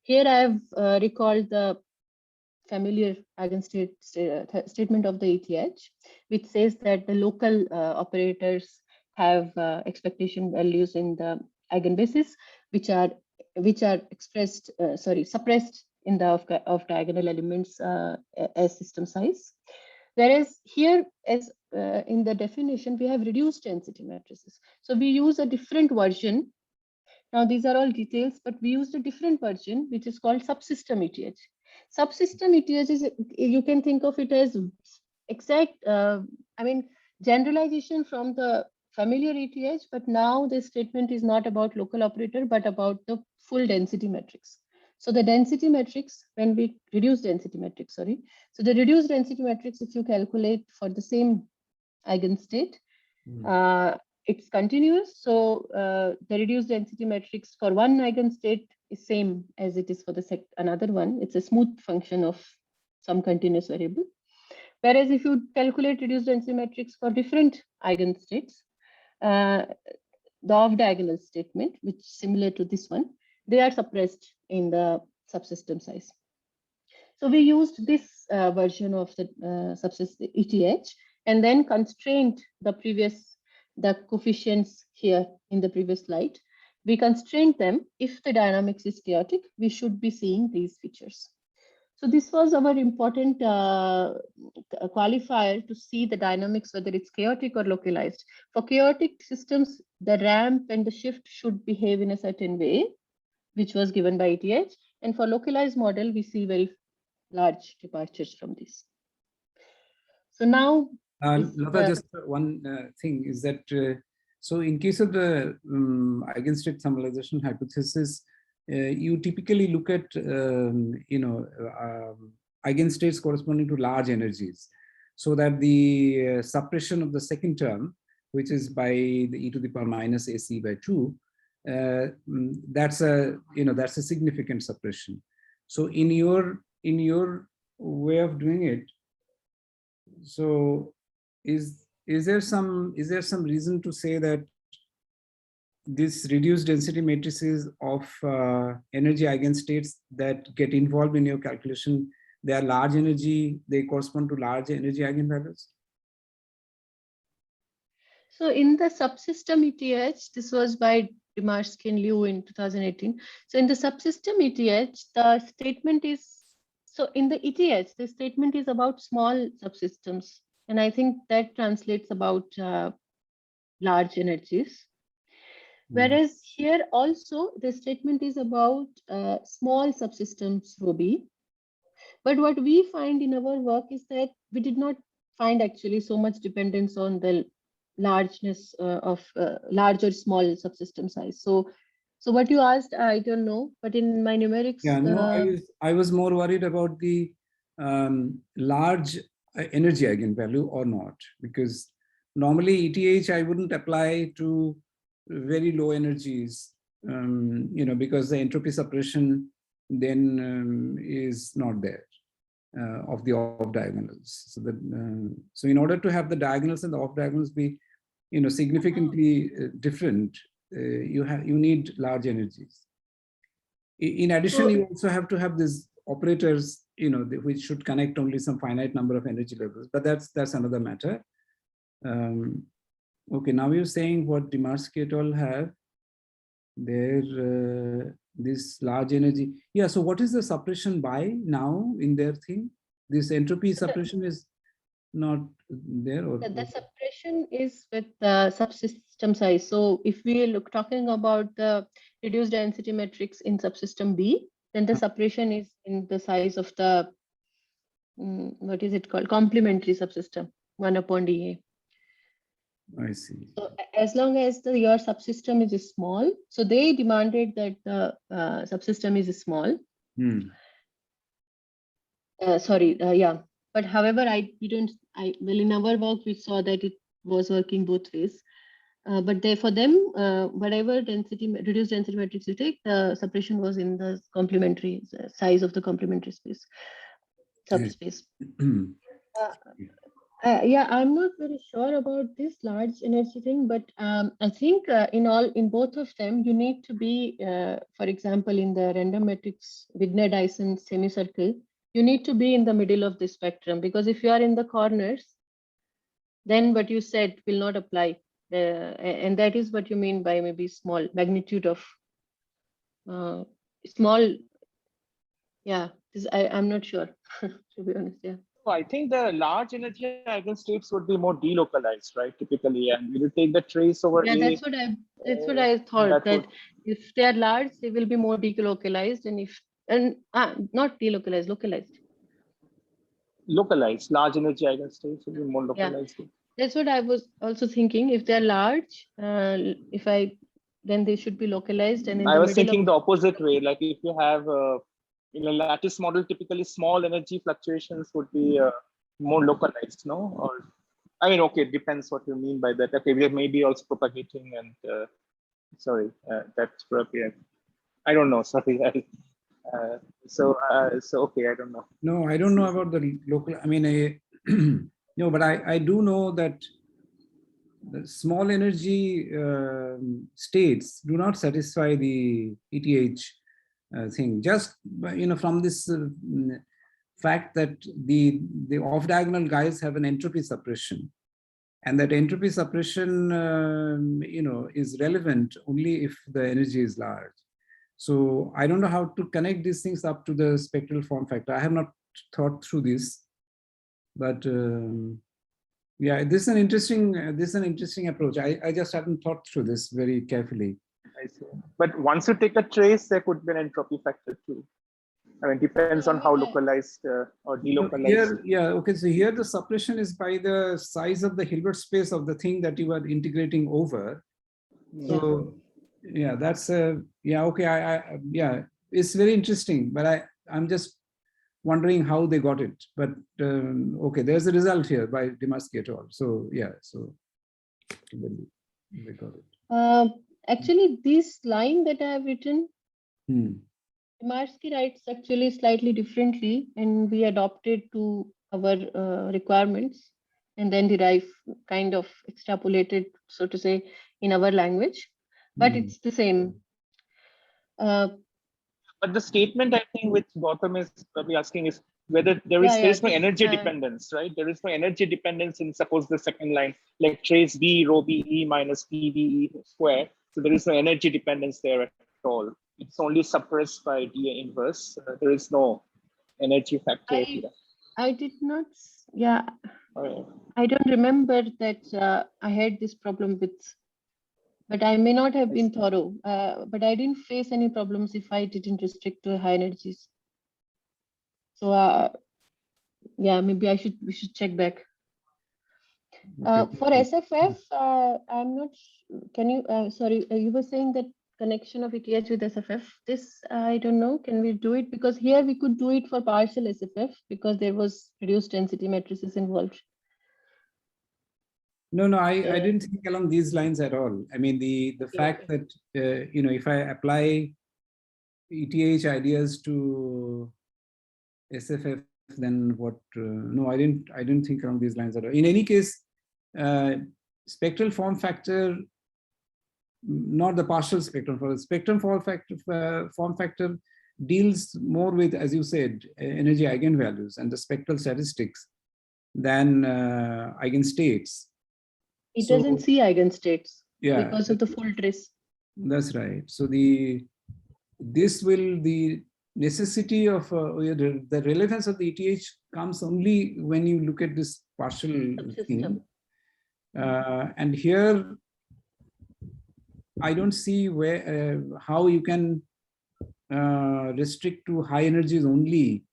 Here I have recalled the familiar eigenstate statement of the ETH, which says that the local operators have expectation values in the eigenbasis, which are expressed, suppressed in the off diagonal elements as system size. Whereas here, as in the definition, we have reduced density matrices. So we use a different version. Now these are all details, but we used a different version, which is called subsystem ETH. Subsystem ETH is, you can think of it as exact, generalization from the familiar ETH, but now the statement is not about local operator, but about the full density matrix. So the density matrix, when we reduce density matrix, so the reduced density matrix, if you calculate for the same eigenstate, it's continuous. So the reduced density matrix for one eigenstate is same as it is for the another one. It's a smooth function of some continuous variable. Whereas if you calculate reduced density matrix for different eigenstates, the off-diagonal statement, which is similar to this one, they are suppressed in the subsystem size. So we used this version of the subsystem ETH, and then constrained the coefficients here in the previous slide. We constrained them. If the dynamics is chaotic, we should be seeing these features. So this was our important qualifier to see the dynamics, whether it's chaotic or localized. For chaotic systems, the ramp and the shift should behave in a certain way, which was given by ETH. And for localized model, we see very large departures from this. So now, Lata, just one thing is that, so in case of the eigenstate thermalization hypothesis, you typically look at, eigenstates corresponding to large energies, so that the suppression of the second term which is by the e to the power minus AC by 2, that's a significant suppression. So in your way of doing it, so is there some reason to say that this reduced density matrices of energy eigenstates that get involved in your calculation, they are large energy, they correspond to large energy eigenvalues? So in the subsystem ETH, this was by Demarsky and Liu in 2018. So in the subsystem ETH, the statement is, so in the ETH, the statement is about small subsystems. And I think that translates about large energies. Whereas here also the statement is about small subsystems, Ruby. But what we find in our work is that we did not find actually so much dependence on the largeness of large or small subsystem size. So what you asked, I don't know, but in my numerics. Yeah, no, I was more worried about the large energy eigenvalue or not, because normally ETH I wouldn't apply to very low energies, because the entropy suppression then is not there of the off diagonals. So that so in order to have the diagonals and the off diagonals be significantly different, you need large energies. In addition, you also have to have these operators, which should connect only some finite number of energy levels. But that's another matter. Okay, now you're saying what Demarsky et al. Have there, this large energy. Yeah, so what is the suppression by now in their thing? This entropy suppression is not there? Or the suppression is with the subsystem size. So if we look talking about the reduced density matrix in subsystem B, then the suppression is in the size of the, what is it called? Complementary subsystem, 1/dA. I see. So as long as your subsystem is small, so they demanded that the subsystem is small. Yeah. But however, well, in our work, we saw that it was working both ways. But for them, whatever reduced density matrix you take, the suppression was in the complementary size of the complementary space, subspace. Yeah, I'm not very sure about this large energy thing, but I think in both of them, you need to be, for example, in the random matrix Wigner-Dyson semicircle, you need to be in the middle of the spectrum, because if you are in the corners, then what you said will not apply. And that is what you mean by maybe small magnitude of small. Yeah, I'm not sure, to be honest. Yeah. I think the large energy eigenstates would be more delocalized, right? Typically, and we will take the trace over. Yeah, that's what I thought. That if they are large, they will be more delocalized, and not delocalized, localized. Localized, large energy eigenstates will be more localized. Yeah. That's what I was also thinking. If they're large, then they should be localized. And I was thinking the opposite way. Like if you have in a lattice model, typically small energy fluctuations would be more localized, no? Or I mean, okay, it depends what you mean by that. Okay, we are maybe also propagating and sorry, that's probably I don't know. Sorry. So okay, I don't know. No, I don't know about the local. I mean, no, but I do know that the small energy states do not satisfy the ETH thing. Just from this fact that the off diagonal guys have an entropy suppression, and that entropy suppression is relevant only if the energy is large. So I don't know how to connect these things up to the spectral form factor. I have not thought through this, but yeah, this is an interesting approach. I just haven't thought through this very carefully. I see. But once you take a trace, there could be an entropy factor too. I mean, depends on how localized or delocalized. Here, yeah, okay. So here the suppression is by the size of the Hilbert space of the thing that you are integrating over. So yeah, that's yeah, okay. Yeah, it's very interesting, but I'm just wondering how they got it. But okay, there's a result here by Demarsky et al. So yeah, so Record it. Actually, this line that I have written, Hmm. Marsky writes actually slightly differently, and we adopted to our requirements and then kind of extrapolated, so to say, in our language, but Hmm. it's the same. But the statement I think which Gautam is probably asking is whether there Yeah, is no this, energy dependence, right? There is no energy dependence in suppose the second line, like trace B rho B E minus P B E square. So there is no energy dependence there at all. It's only suppressed by dA inverse. There is no energy factor here. I did not, yeah, Okay. I don't remember that I had this problem with, but I may not have been thorough, but I didn't face any problems if I didn't restrict to high energies. So yeah, maybe we should check back. For SFF, I'm not, can you, sorry, you were saying that connection of ETH with SFF. This, I don't know, can we do it? Because here we could do it for partial SFF because there was reduced density matrices involved. No, I didn't think along these lines at all. I mean, the fact that, if I apply ETH ideas to SFF, then what? No, I didn't think along these lines at all. In any case, spectral form factor, not the partial spectrum, for the spectrum form factor deals more with, as you said, energy eigenvalues and the spectral statistics than eigenstates. It doesn't see eigenstates because of the full trace. That's right. So the necessity of the relevance of the ETH comes only when you look at this partial thing. And here, I don't see where how you can restrict to high energies only.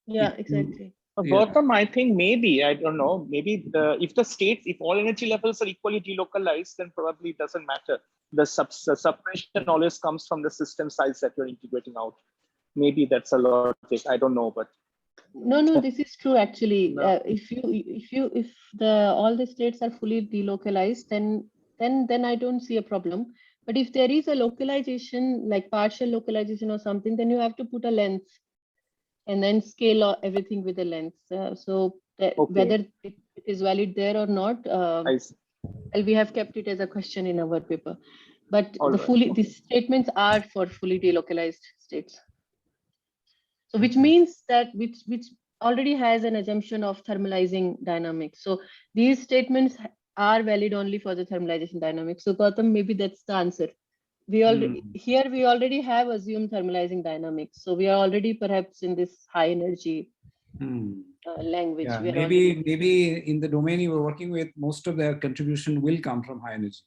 Yeah, exactly. Gautam, I think maybe, I don't know, maybe if all energy levels are equally delocalized, then probably it doesn't matter. The suppression always comes from the system size that you're integrating out. Maybe that's a logic. I don't know, but no, this is true actually. No. If all the states are fully delocalized, then I don't see a problem. But if there is a localization, like partial localization or something, then you have to put a length and then scale everything with a length. Whether it is valid there or not, we have kept it as a question in our paper. But these statements are for fully delocalized states. So which means that which already has an assumption of thermalizing dynamics. So these statements are valid only for the thermalization dynamics. So Gautam, maybe that's the answer. We already have assumed thermalizing dynamics. So we are already perhaps in this high energy language. Yeah, maybe in the domain you were working with, most of their contribution will come from high energies.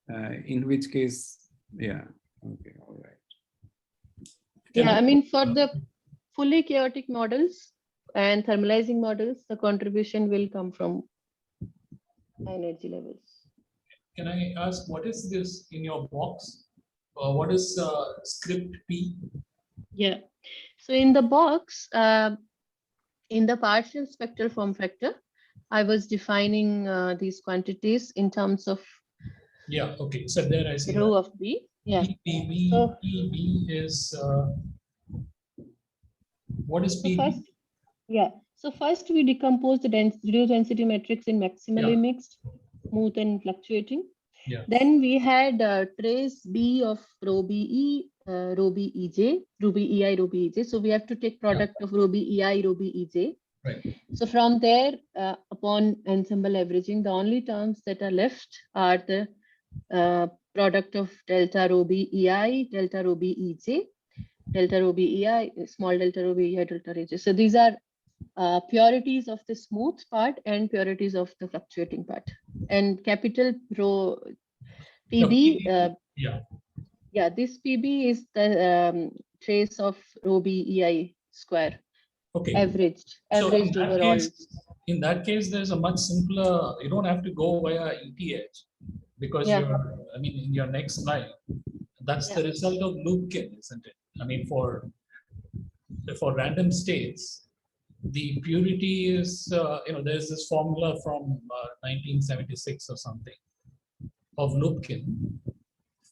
In which case, yeah, okay, all right. Yeah, I mean, for the fully chaotic models and thermalizing models, the contribution will come from high energy levels. Can I ask, what is this in your box? What is script P? Yeah, so in the box, in the partial spectral form factor, I was defining these quantities in terms of okay. So there I see rho of B. Yeah. PB is what is PB? So first we decompose the reduced density matrix in maximally mixed, smooth, and fluctuating. Yeah. Then we had trace B of rho BE, rho BEJ, rho BEI, rho BEJ. So we have to take product of rho BEI, rho BEJ. Right. So from there, upon ensemble averaging, the only terms that are left are the product of delta rho BEI, delta rho BEJ, delta rho BEI, small delta rho BEI, delta rho BEJ. So these are purities of the smooth part and purities of the fluctuating part. And capital rho PB, this PB is the trace of rho BEI square. Okay. Averaged so overall. In that case, there's a much simpler, you don't have to go via ETH because in your next slide, that's the result of Loopkin, isn't it? I mean, for random states, the purity is, there's this formula from 1976 or something. of Lupkin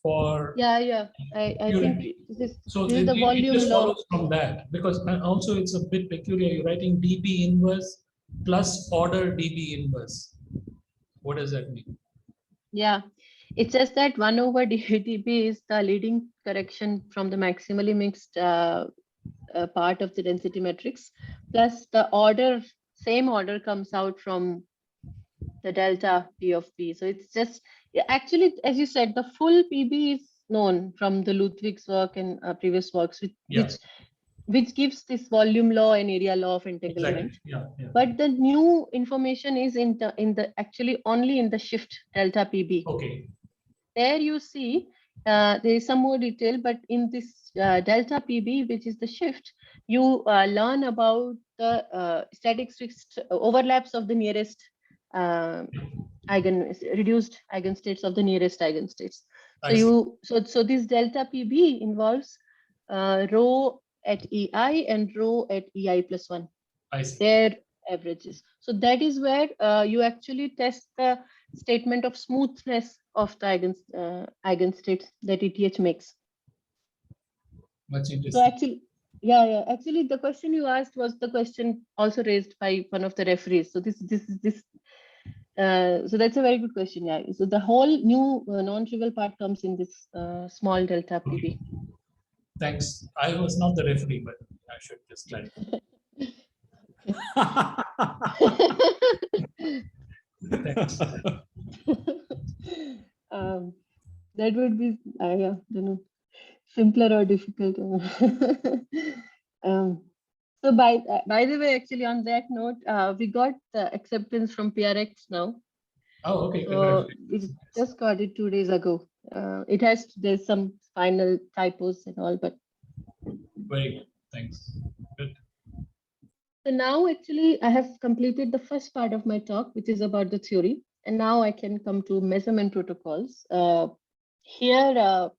for Yeah. I think purity. this So is the it volume just law. follows from that, because also it's a bit peculiar. You're writing dB inverse plus order dB inverse. What does that mean? Yeah, it's just that 1 over dB is the leading correction from the maximally mixed part of the density matrix, plus the same order comes out from the delta P of P. So it's just, actually, as you said, the full PB is known from the Ludwig's work and previous works, Yeah. which gives this volume law and area law of entanglement. Exactly. Yeah. But the new information is in the actually only in the shift delta PB. Okay. There you see there is some more detail, but in this delta PB, which is the shift, you learn about the statistics overlaps of the nearest reduced eigenstates of the nearest eigenstates. So this delta PB involves rho at EI and rho at EI plus 1. I see. Their averages. So that is where you actually test the statement of smoothness of the eigenstates that ETH makes. Much interesting. So actually, yeah. Actually, the question you asked was the question also raised by one of the referees. So so that's a very good question. Yeah. So the whole new non-trivial part comes in this small delta PB. Okay. Thanks. I was not the referee, but I should just clarify. Thanks. That would be, I don't know, simpler or difficult. So by the way, actually on that note, we got the acceptance from PRX now. Oh, okay. So we just got it 2 days ago. There's some final typos and all, but. Very good. Thanks. Good. So now actually I have completed the first part of my talk, which is about the theory. And now I can come to measurement protocols. Here,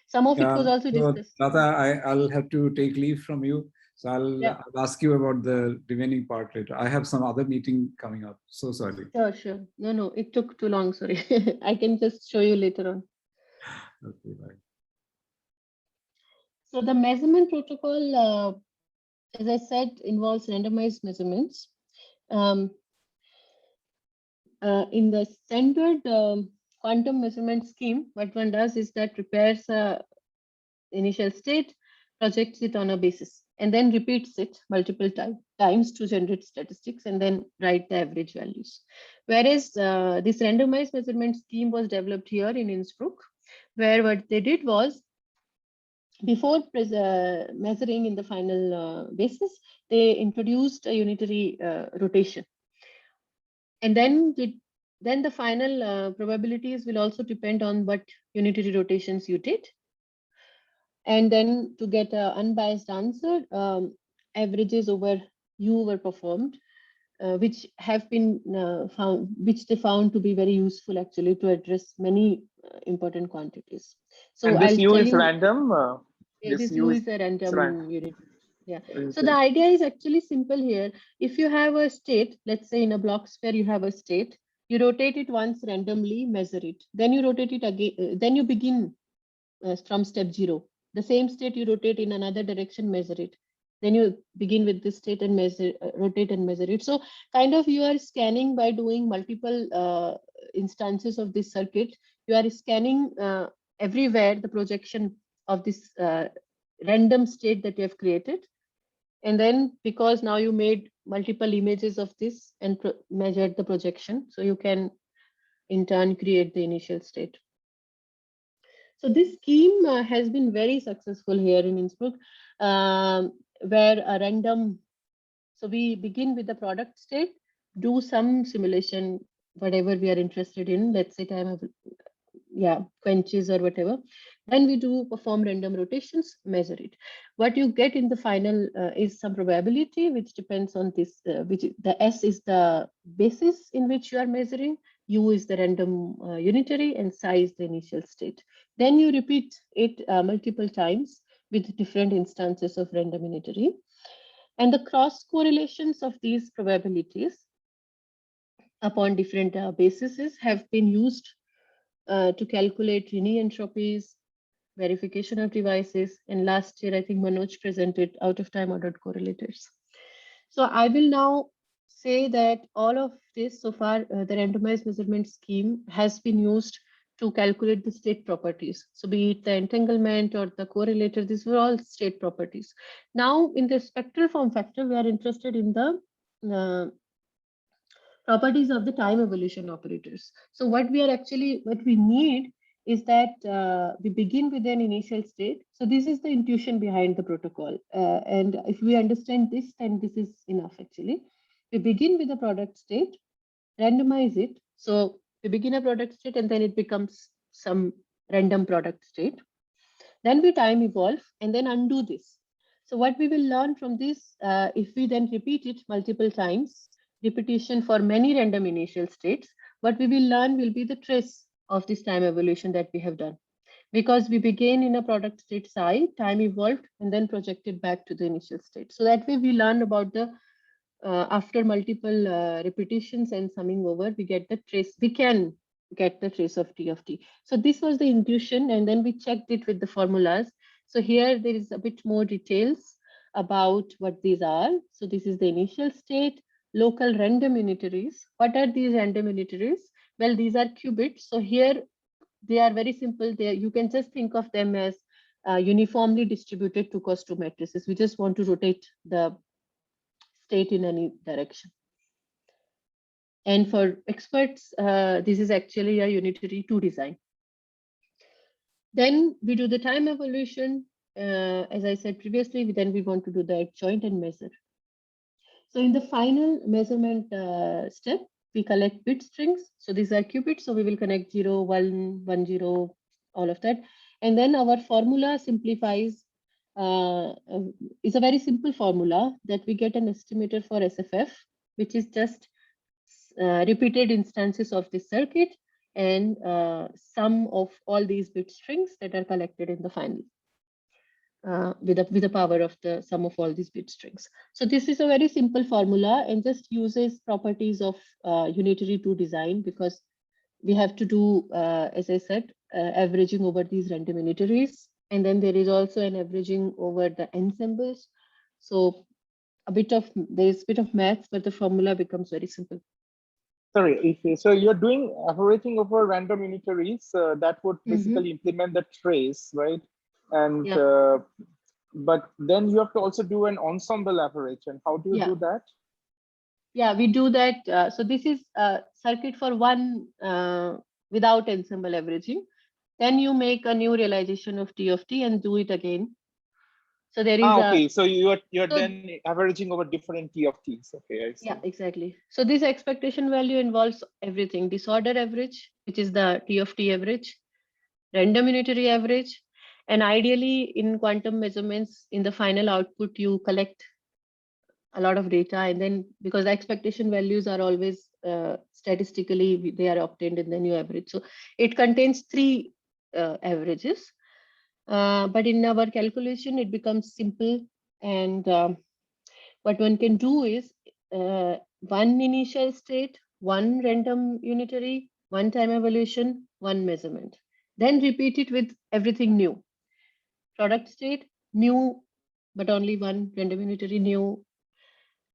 some of it was also discussed. Lata, I'll have to take leave from you. So I'll ask you about the remaining part later. I have some other meeting coming up. So sorry. Sure. No, it took too long. Sorry. I can just show you later on. Okay, bye. So the measurement protocol, as I said, involves randomized measurements. In the standard quantum measurement scheme, what one does is that prepares a initial state, projects it on a basis, and then repeats it multiple times to generate statistics and then write the average values. Whereas this randomized measurement scheme was developed here in Innsbruck, where what they did was, before measuring in the final basis, they introduced a unitary rotation. And then the final probabilities will also depend on what unitary rotations you did. And then to get an unbiased answer, averages over U were performed, which have been which they found to be very useful actually to address many important quantities. So and this I'll U tell is you, random. this U is a random random. unit. Yeah. So the idea is actually simple here. If you have a state, let's say in a block sphere, you have a state, you rotate it once randomly, measure it. Then you rotate it again. Then you begin from step 0. The same state you rotate in another direction, measure it. Then you begin with this state and measure, rotate and measure it. So kind of you are scanning by doing multiple instances of this circuit. You are scanning everywhere the projection of this random state that you have created. And then because now you made multiple images of this and measured the projection, so you can in turn create the initial state. So this scheme has been very successful here in Innsbruck, where a random, so we begin with the product state, do some simulation, whatever we are interested in, let's say time of, quenches or whatever. Then we do perform random rotations, measure it. What you get in the final is some probability, which depends on this, which the S is the basis in which you are measuring, U is the random unitary, and psi is the initial state. Then you repeat it multiple times with different instances of random unitary. And the cross correlations of these probabilities upon different bases have been used to calculate Rini entropies, verification of devices, and last year I think Manoj presented out-of-time ordered correlators. So I will now say that all of this so far, the randomized measurement scheme has been used to calculate the state properties. So be it the entanglement or the correlator, these were all state properties. Now in the spectral form factor, we are interested in the properties of the time evolution operators. So what we need is that we begin with an initial state. So this is the intuition behind the protocol. And if we understand this, then this is enough actually. We begin with a product state, randomize it. So we begin a product state and then it becomes some random product state. Then we time evolve and then undo this. So what we will learn from this, if we then repeat it multiple times, repetition for many random initial states, what we will learn will be the trace of this time evolution that we have done. Because we began in a product state psi, time evolved, and then projected back to the initial state. So that way we learn about the, after multiple repetitions and summing over, we get the trace, we can get the trace of T of T. So this was the intuition, and then we checked it with the formulas. So here there is a bit more details about what these are. So this is the initial state, local random unitaries. What are these random unitaries? Well, these are qubits. So here they are very simple. You can just think of them as uniformly distributed 2x2 matrices. We just want to rotate the state in any direction. And for experts, this is actually a unitary 2 design. Then we do the time evolution. As I said previously, then we want to do the adjoint and measure. So in the final measurement step, we collect bit strings. So these are qubits. So we will connect 0, 1, 1, 0, all of that. And then our formula simplifies. It's a very simple formula that we get an estimator for SFF, which is just repeated instances of this circuit and sum of all these bit strings that are collected in the final. With the power of the sum of all these bit strings. So this is a very simple formula and just uses properties of unitary 2 design, because we have to do, as I said, averaging over these random unitaries. And then there is also an averaging over the ensembles. So there's a bit of math, but the formula becomes very simple. Sorry, so you're doing averaging over random unitaries, that would basically implement the trace, right? And Yeah. but then you have to also do an ensemble average. And how do you do that? Yeah, we do that. So this is a circuit for one without ensemble averaging. Then you make a new realization of T of T and do it again. So there is okay. So you're then averaging over different T of T's. Okay, I see. Yeah, exactly. So this expectation value involves everything: disorder average, which is the T of T average, random unitary average, and ideally in quantum measurements, in the final output, you collect a lot of data, and then because the expectation values are always statistically they are obtained and then you average. So it contains 3 averages, but in our calculation it becomes simple, and what one can do is one initial state, one random unitary, one time evolution, one measurement. Then repeat it with everything new. Product state, new, but only one random unitary, new,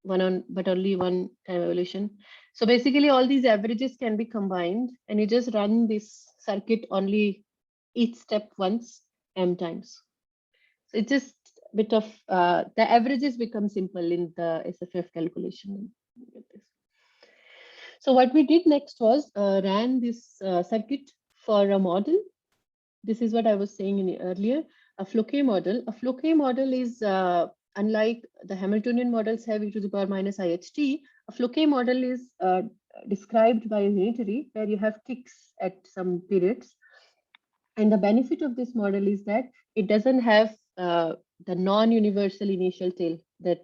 but only one time evolution. So basically all these averages can be combined and you just run this circuit only each step once, m times. So it's just a bit of the averages become simple in the SFF calculation. So what we did next was ran this circuit for a model. This is what I was saying earlier, a Floquet model. A Floquet model is unlike the Hamiltonian models have e to the power minus IHT. A Floquet model is described by a unitary where you have ticks at some periods. And the benefit of this model is that it doesn't have the non-universal initial tail that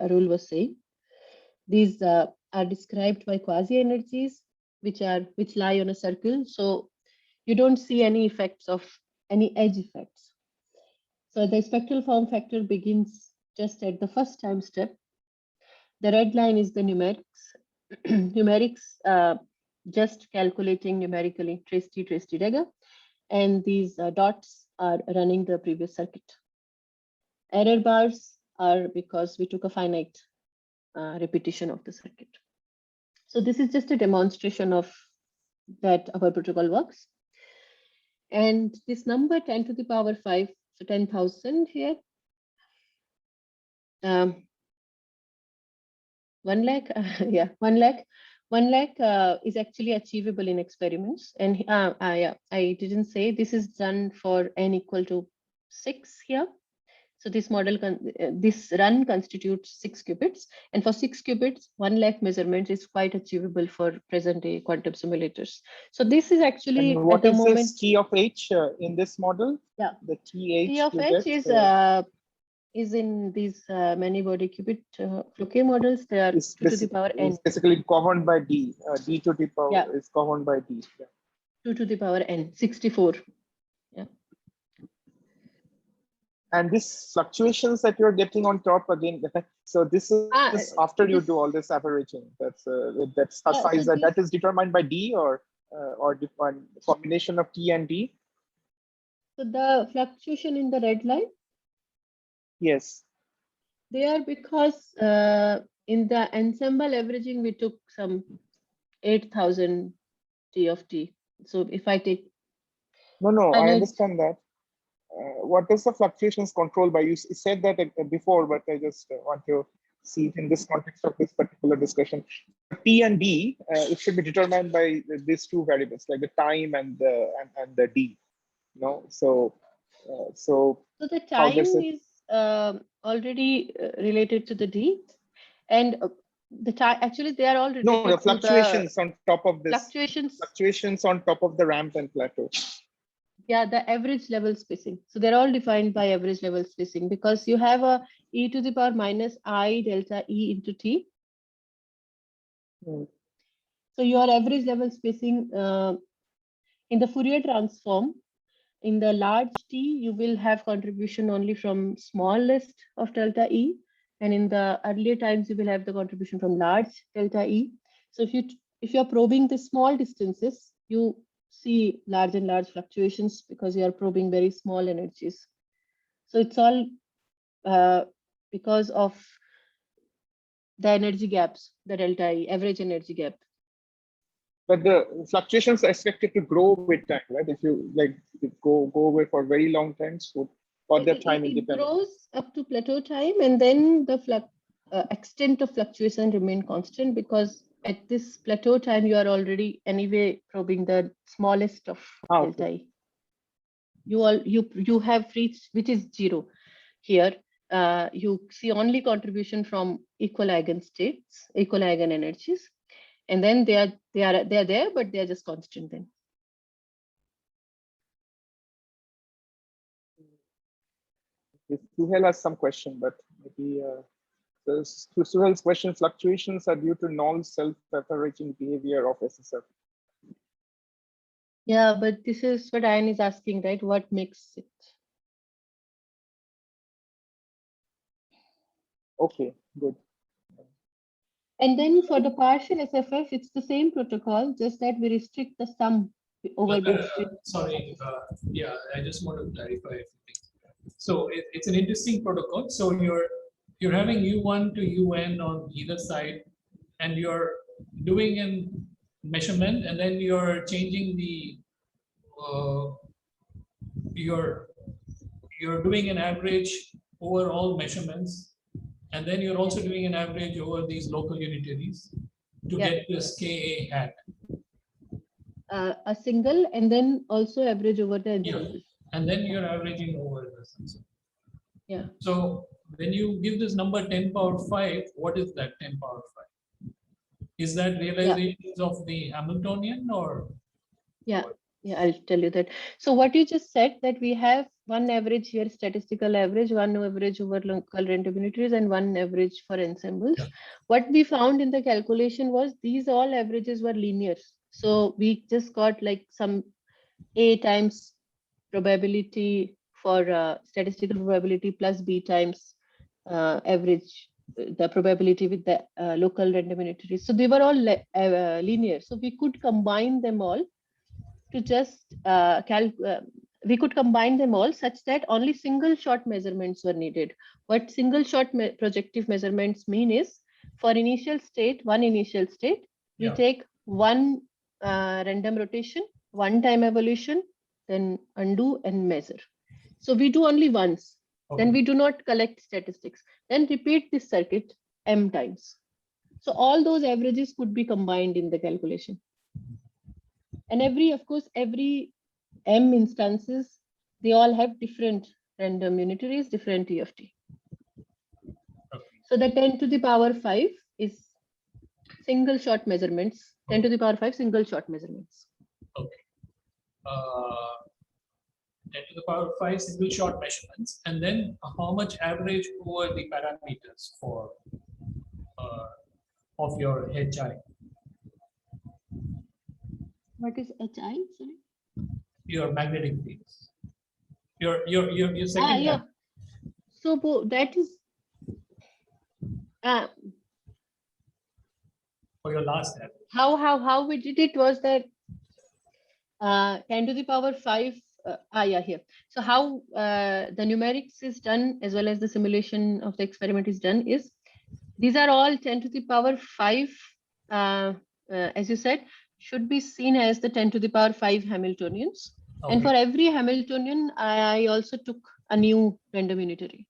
Arul was saying. These are described by quasi-energies, which lie on a circle. So you don't see any effects of any edge effects. So the spectral form factor begins just at the first time step. The red line is the numerics. numerics, just calculating numerically trace T, trace T dagger, and these dots are running the previous circuit. Error bars are because we took a finite repetition of the circuit. So this is just a demonstration of that our protocol works. And this number 10 to the power 5, so 10,000 here. 1 lakh, yeah, 1 lakh. 1 lakh is actually achievable in experiments. And yeah, I didn't say this is done for n equal to 6 here. So this model, this run constitutes 6 qubits. And for 6 qubits, 1 lakh measurement is quite achievable for present day quantum simulators. So this is actually And what at the is moment. this T of H in this model? Yeah. The TH. T of H is in these many body qubit Fluke models. They are 2 to the power n. It's basically governed by D. D to the power is governed by D. Yeah. 2 to the power n, 64. Yeah. And these fluctuations that you're getting on top again, so this is after you do all this averaging. That's size that is determined by D or defined combination of T and D. So the fluctuation in the red line. Yes. They are because in the ensemble averaging we took some 8,000 T of T. So if I take. No, I understand that. What is the fluctuations controlled by? You said that before, but I just want to see it in this context of this particular discussion. T and D, it should be determined by these two variables, like the time and the D. You know, so the time is already related to the D, and the time actually they are all related. No, the fluctuations on top of this. Fluctuations on top of the ramp and plateau. Yeah, the average level spacing. So they're all defined by average level spacing because you have a e to the power minus I delta E into T. So your average level spacing in the Fourier transform, in the large T, you will have contribution only from smallest of delta E. And in the earlier times, you will have the contribution from large delta E. So if you're probing the small distances, you see large and large fluctuations because you are probing very small energies. So it's all because of the energy gaps, the delta E, average energy gap. But the fluctuations are expected to grow with time, right? If you go away for very long times, or the time independent. It grows up to plateau time, and then the extent of fluctuation remain constant because at this plateau time you are already anyway probing the smallest of delta E. You have reached, which is 0 here. You see only contribution from equal eigenstates, equal eigenenergies, and then they are there, but they are just constant then. Suhail has some question, but maybe Suhail's question: fluctuations are due to null self-averaging behavior of SSF. Yeah, but this is what Ayan is asking, right? What makes it? Okay, good. And then for the partial SFF, it's the same protocol, just that we restrict the sum over bits. Sorry, yeah, I just want to clarify a few things. So it's an interesting protocol. So you're having U1 to UN on either side, and you're doing a measurement, and then you're changing the you're doing an average over all measurements, and then you're also doing an average over these local unitaries to get this KA hat. A single, and then also average over the ensemble. Yeah. And then you're averaging over the ensemble. Yeah. So when you give this number 10 power 5, what is that 10 power 5? Is that realizations of the Hamiltonian or? Yeah. Yeah, I'll tell you that. So what you just said, that we have one average here, statistical average, one average over local random unitaries, and one average for ensembles. Yeah. What we found in the calculation was these all averages were linear. So we just got like some A times probability for statistical probability plus B times average the probability with the local random unitaries. So they were all linear. So we could combine them all to just we could combine them all such that only single shot measurements were needed. What single shot projective measurements mean is, for initial state, one initial state, we Yeah. take one random rotation, one time evolution, then undo and measure. So we do only once. Then we do not collect statistics. Then repeat this circuit m times. So all those averages could be combined in the calculation. And of course, every m instances, they all have different random unitaries, different TFT. So the 10 to the power 5 is single shot measurements, 10 to the power 5 single shot measurements. Okay. 10 to the power 5 single shot measurements, and then how much average over the parameters for of your HI? What is HI? Sorry. Your magnetic fields. Your second Yeah. one. So that is For your last average. how we did it was that 10 to the power 5. Yeah, here. So how the numerics is done as well as the simulation of the experiment is done is, these are all 10 to the power 5, as you said, should be seen as the 10 to the power 5 Hamiltonians. Okay. And for every Hamiltonian, I also took a new random unitary.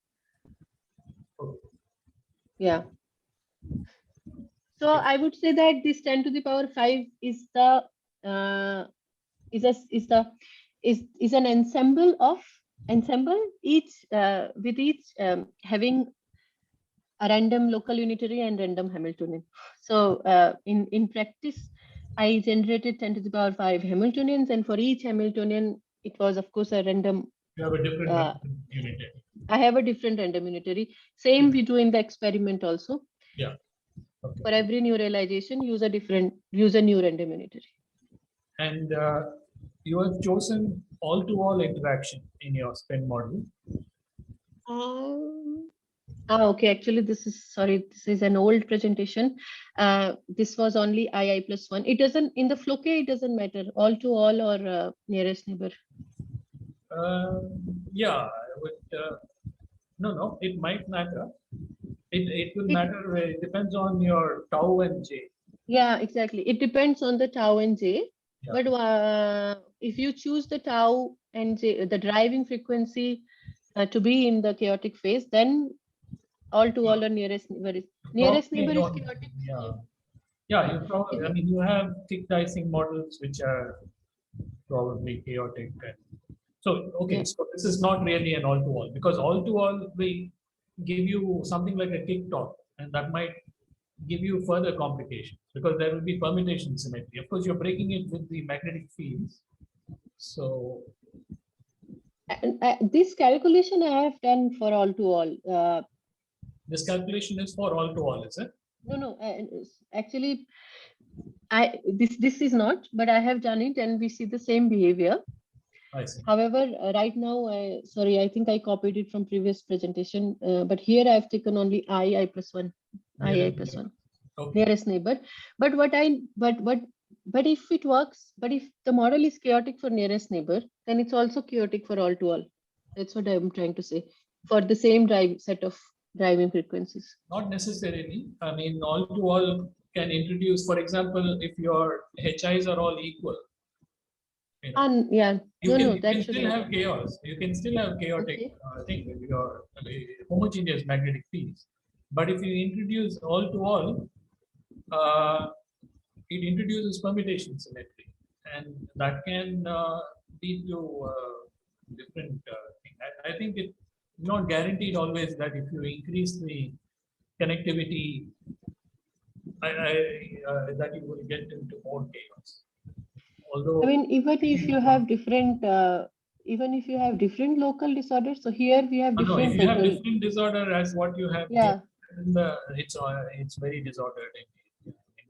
Okay. Yeah. So I would say that this 10 to the power 5 is the is an ensemble each with each having a random local unitary and random Hamiltonian. So in practice, I generated 10 to the power 5 Hamiltonians, and for each Hamiltonian, it was of course a random. You have a different unitary. I have a different random unitary. Same we do in the experiment also. Yeah. Okay. For every new realization, use a new random unitary. And you have chosen all-to-all interaction in your spin model. Okay, actually, this is an old presentation. This was only II plus 1. It doesn't, in the Floquet, it doesn't matter, all to all or nearest neighbor. Yeah, no, it might matter. It will matter. It depends on your tau and j. Yeah, exactly. It depends on the tau and j. Yeah. But if you choose the tau and j, the driving frequency to be in the chaotic phase, then all to all or nearest neighbor is chaotic. Yeah, you probably. I mean, you have thick dicing models which are probably chaotic. So okay, so this is not really an all-to-all, because all-to-all will give you something like a kick-top, and that might give you further complications because there will be permutation symmetry. Of course, you're breaking it with the magnetic fields. So this calculation I have done for all to all. This calculation is for all to all, is it? No, actually, this is not, but I have done it, and we see the same behavior. I see. However, right now, sorry, I think I copied it from previous presentation, but here I have taken only II plus 1, II plus 1, Okay. nearest neighbor. But if it works, but if the model is chaotic for nearest neighbor, then it's also chaotic for all to all. That's what I'm trying to say, for the same set of driving frequencies. Not necessarily. I mean, all to all can introduce, for example, if your HIs are all equal. You know, And yeah, you that can should still not. have chaos. You can still have chaotic thing with your homogeneous magnetic fields. But if you introduce all to all, it introduces permutation symmetry, and that can lead to different thing. I think it's not guaranteed always that if you increase the connectivity, that you will get into more chaos. Although, I mean, even if you have different local disorders, so here we have different. no, if you have different disorder as what you have, yeah, it's very disordered.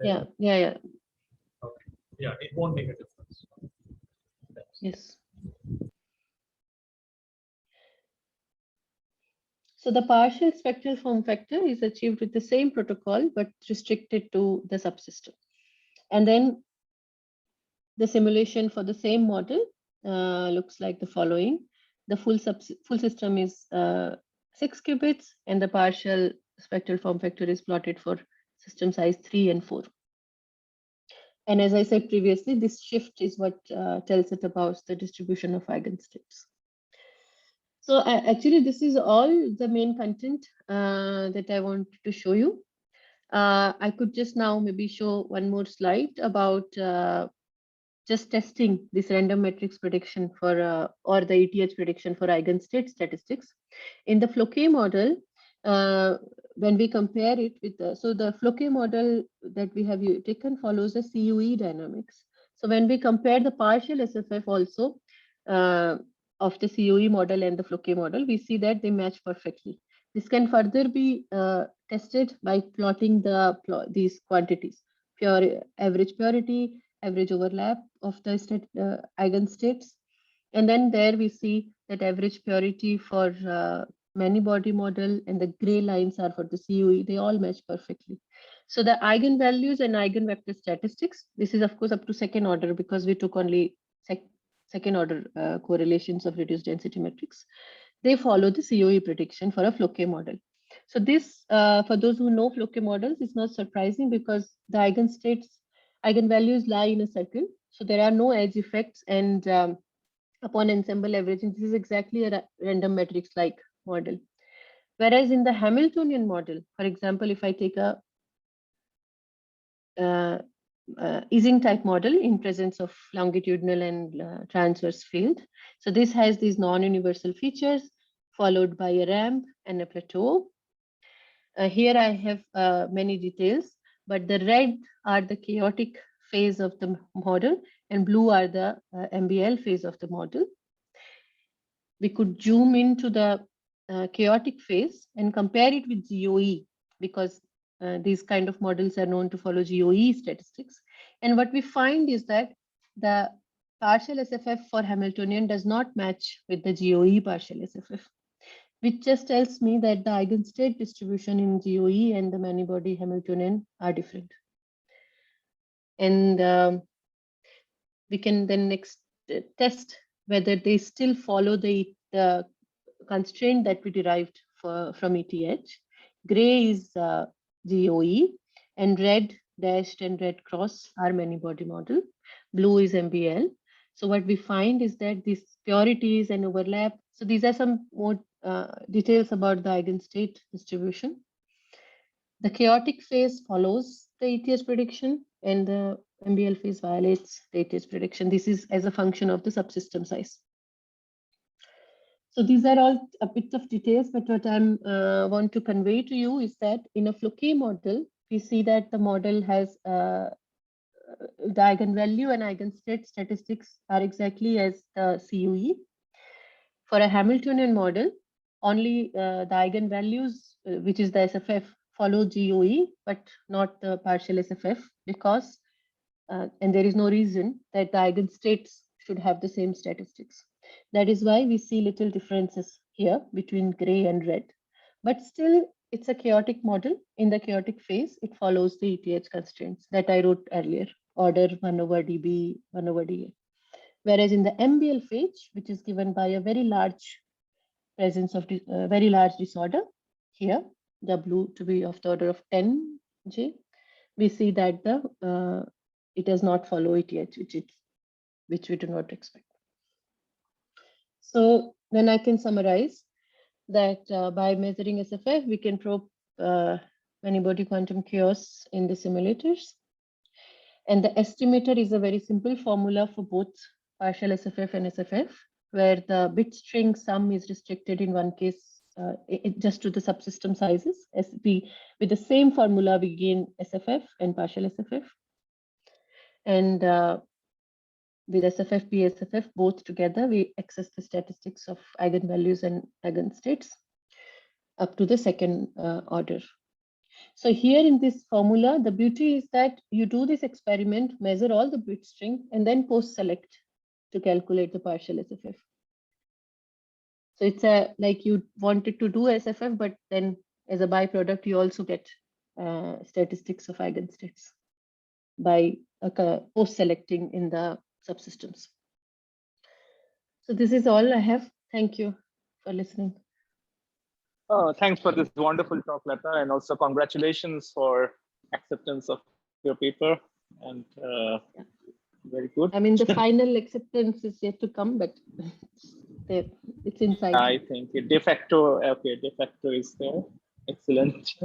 Yeah. Okay. Yeah, it won't make a difference. Yes. So the partial spectral form factor is achieved with the same protocol, but restricted to the subsystem. And then the simulation for the same model looks like the following. The full system is 6 qubits, and the partial spectral form factor is plotted for system size 3 and 4. And as I said previously, this shift is what tells it about the distribution of eigenstates. So actually, this is all the main content that I want to show you. I could just now maybe show one more slide about just testing this random matrix prediction for or the ETH prediction for eigenstate statistics. In the Floquet model, when we compare it with so the Floquet model that we have taken follows the CUE dynamics. So when we compare the partial SFF also of the CUE model and the Floquet model, we see that they match perfectly. This can further be tested by plotting these quantities: pure average purity, average overlap of the eigenstates, and then there we see that average purity for many-body model, and the gray lines are for the CUE. They all match perfectly. So the eigenvalues and eigenvector statistics, this is of course up to second order because we took only second order correlations of reduced density metrics. They follow the CUE prediction for a Floquet model. So this, for those who know Floquet models, is not surprising because the eigenvalues lie in a circle. So there are no edge effects, and upon ensemble averaging, this is exactly a random matrix-like model. Whereas in the Hamiltonian model, for example, if I take a Ising type model in presence of longitudinal and transverse field. So this has these non-universal features followed by a ramp and a plateau. Here I have many details, but the red are the chaotic phase of the model and blue are the MBL phase of the model. We could zoom into the chaotic phase and compare it with GOE because these kind of models are known to follow GOE statistics. And what we find is that the partial SFF for Hamiltonian does not match with the GOE partial SFF, which just tells me that the eigenstate distribution in GOE and the many-body Hamiltonian are different. And we can then next test whether they still follow the constraint that we derived from ETH. Gray is GOE, and red dashed and red cross are many-body model. Blue is MBL. So what we find is that these purities and overlap. So these are some more details about the eigenstate distribution. The chaotic phase follows the ETH prediction, and the MBL phase violates the ETH prediction. This is as a function of the subsystem size. So these are all a bit of details, but what I want to convey to you is that in a Floquet model, we see that the model has the eigenvalue and eigenstate statistics are exactly as the CUE. For a Hamiltonian model, only the eigenvalues, which is the SFF, follow GOE, but not the partial SFF because, and there is no reason that the eigenstates should have the same statistics. That is why we see little differences here between gray and red, but still it's a chaotic model. In the chaotic phase, it follows the ETH constraints that I wrote earlier, order 1 over dB, 1 over dA. Whereas in the MBL phase, which is given by a very large presence of very large disorder, here, W to be of the order of 10J, we see that it does not follow ETH, which we do not expect. So then I can summarize that by measuring SFF, we can probe many-body quantum chaos in the simulators. And the estimator is a very simple formula for both partial SFF and SFF, where the bit string sum is restricted in one case just to the subsystem sizes. With the same formula, we gain SFF and partial SFF. And with SFF, PSFF, both together, we access the statistics of eigenvalues and eigenstates up to the second order. So here in this formula, the beauty is that you do this experiment, measure all the bit string, and then post-select to calculate the partial SFF. So it's a like you wanted to do SFF, but then as a byproduct, you also get statistics of eigenstates by post-selecting in the subsystems. So this is all I have. Thank you for listening. Thanks for this wonderful talk, Lata, and also congratulations for acceptance of your paper. And very good. I mean, the final acceptance is yet to come, but it's inside. I think de facto, okay, de facto is there. Excellent.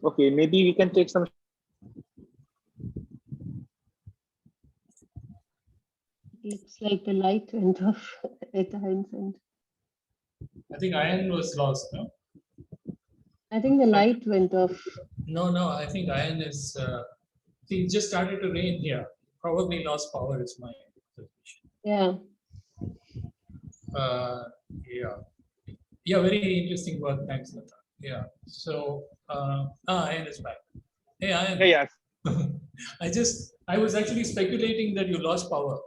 Okay, maybe we can take some. Looks like the light went off at Ayan's end. I think Ayan was lost, no? I think the light went off. No, I think Ayan is, it just started to rain here. Probably lost power is my suspicion. Yeah. Yeah, very interesting work. Thanks, Lata. Yeah, so, Ayan is back. Hey, Ayan. Hey, yes. I was actually speculating that you lost power.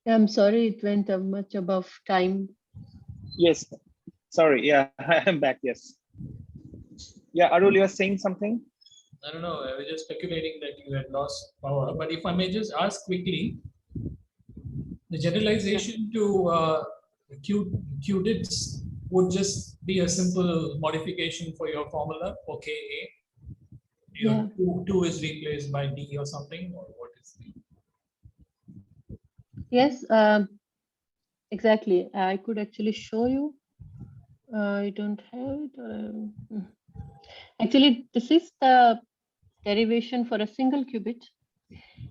I'm sorry, it went much above time. Yes. Sorry. Yeah, I'm back. Yes. Yeah, Arul, you were saying something? I don't know. I was just speculating that you had lost power. But if I may just ask quickly, the generalization to QDITs would just be a simple modification for your formula for Ka. Your two is replaced by D or something, or what is the? Yes, exactly. I could actually show you. I don't have it. Actually, this is the derivation for a single qubit,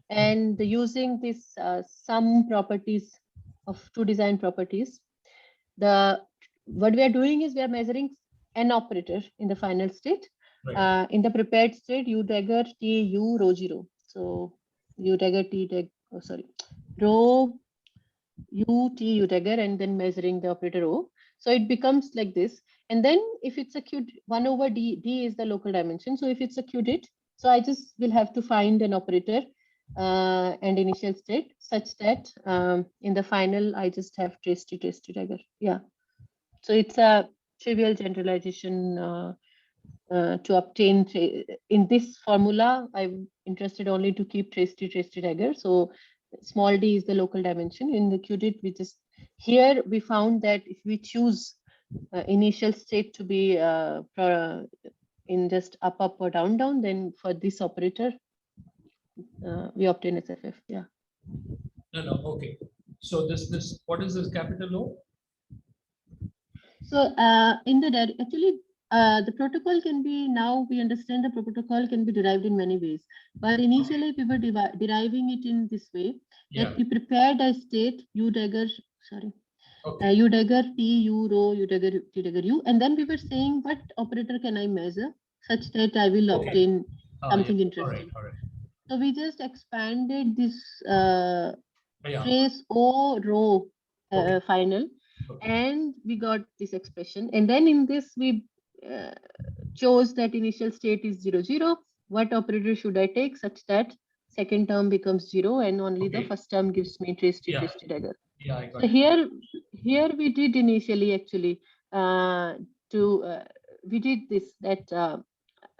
and using this sum properties of two design properties. What we are doing is we are measuring n operator in the final state. Right. In the prepared state, U dagger T U rho 0. So U dagger T dagger, rho U T U dagger, and then measuring the operator O. So it becomes like this. And then if it's a Q, 1 over D is the local dimension. So if it's a QDIT, so I just will have to find an operator and initial state such that in the final, I just have trace T dagger. Yeah. So it's a trivial generalization to obtain in this formula. I'm interested only to keep trace T dagger. So small d is the local dimension. In the QDIT, we just here we found that if we choose initial state to be in just up or down, then for this operator we obtain SFF. Yeah. No. Okay. So this what is this capital O? So in the actually the protocol can be, now we understand the protocol can be derived in many ways, but initially we were deriving it in this way, that we prepared a state U dagger T U rho U dagger T dagger U, and then we were saying what operator can I measure such that I will obtain something interesting. All right. So we just expanded this trace O rho final. And we got this expression, and then in this we chose that initial state is 0, 0. What operator should I take such that second term becomes 0 and only the first term gives me trace T dagger. Yeah, I got so here we did initially actually we did this that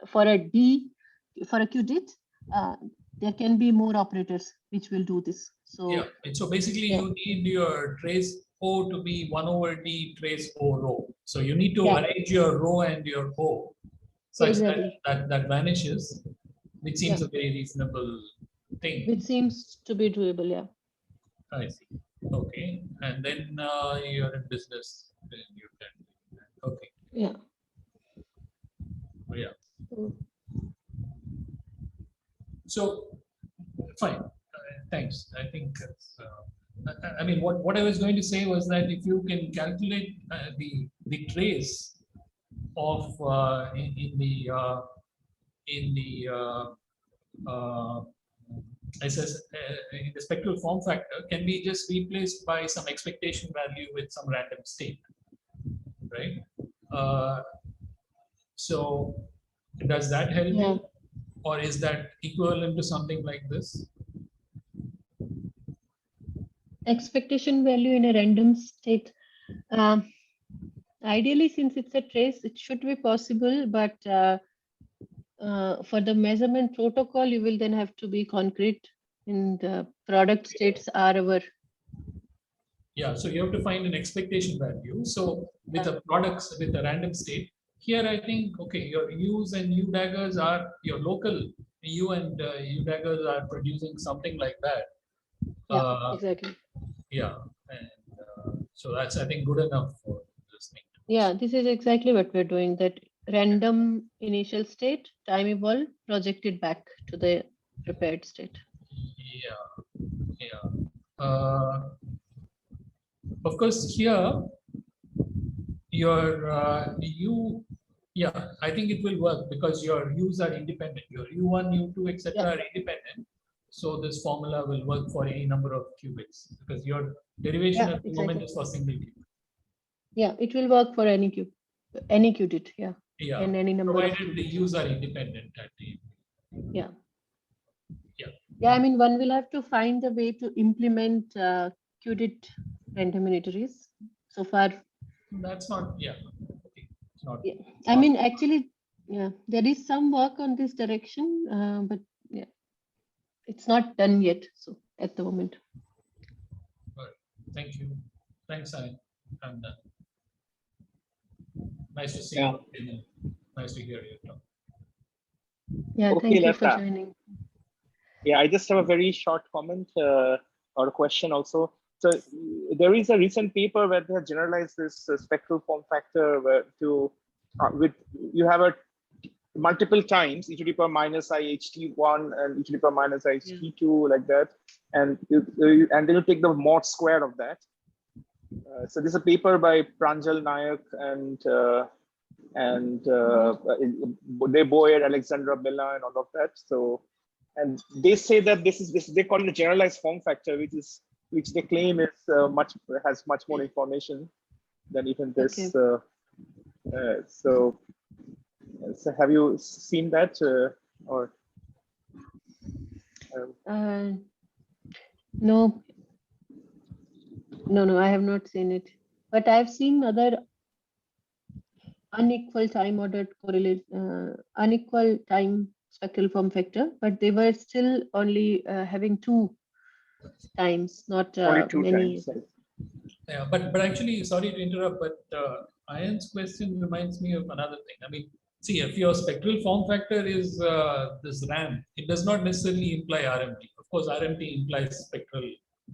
for a QDIT there can be more operators which will do this. So so basically you need your trace O to be 1 over D trace O rho. So you need to arrange your rho and your O such that vanishes, which seems a very reasonable thing. Which seems to be doable, yeah. I see. Okay. And then you're in business. Then you can. Okay. Yeah. Oh, yeah. So fine. Thanks. I think it's, I mean, what I was going to say was that if you can calculate the trace of in the spectral form factor can be just replaced by some expectation value with some random state, right? So does that help you? or is that equivalent to something like this? Expectation value in a random state. Ideally, since it's a trace, it should be possible, but for the measurement protocol, you will then have to be concrete in the product states are our. Yeah, so you have to find an expectation value. So with a products with a random state, here I think, okay, your U's and U daggers are your local U and U daggers are producing something like that. Yeah, exactly. Yeah, and so that's, I think, good enough for this thing. Yeah, this is exactly what we're doing, that random initial state, time evolved, projected back to the prepared state. Yeah. Of course, here your U, yeah, I think it will work because your U's are independent. Your U1, U2, etc. are independent. So this formula will work for any number of qubits because your derivation at the moment is for single qubit. Yeah, it will work for any qubit. Yeah. Yeah. And any number provided the U's are independent at the. Yeah. Yeah. Yeah, I mean, one will have to find a way to implement qubit random unitaries. So far, that's not, yeah. It's not, yeah. I mean, actually, yeah, there is some work on this direction, but yeah, it's not done yet. So at the moment. Good. Thank you. Thanks, I'm done. Nice to see you. Nice to hear you talk. Yeah, Okay, thank you for Lata. joining. Yeah, I just have a very short comment or a question also. So there is a recent paper where they have generalized this spectral form factor where with you have a multiple times e to the power minus I ht1 and e to the power minus I ht2 like that, and then you take the mod square of that. So this is a paper by Pranjal Nayak and De Boer, Alexandra Bella, and all of that. So, and they say that this they call it a generalized form factor, which they claim is has much more information than even this. Okay. So have you seen that or? No, I have not seen it, but I've seen other unequal time ordered correlate, unequal time spectral form factor, but they were still only having 2 times, not only 2 many. times. Right? Yeah, but actually, sorry to interrupt, but Ayan's question reminds me of another thing. I mean, see, if your spectral form factor is this RAM, it does not necessarily imply RMT. Of course, RMT implies spectral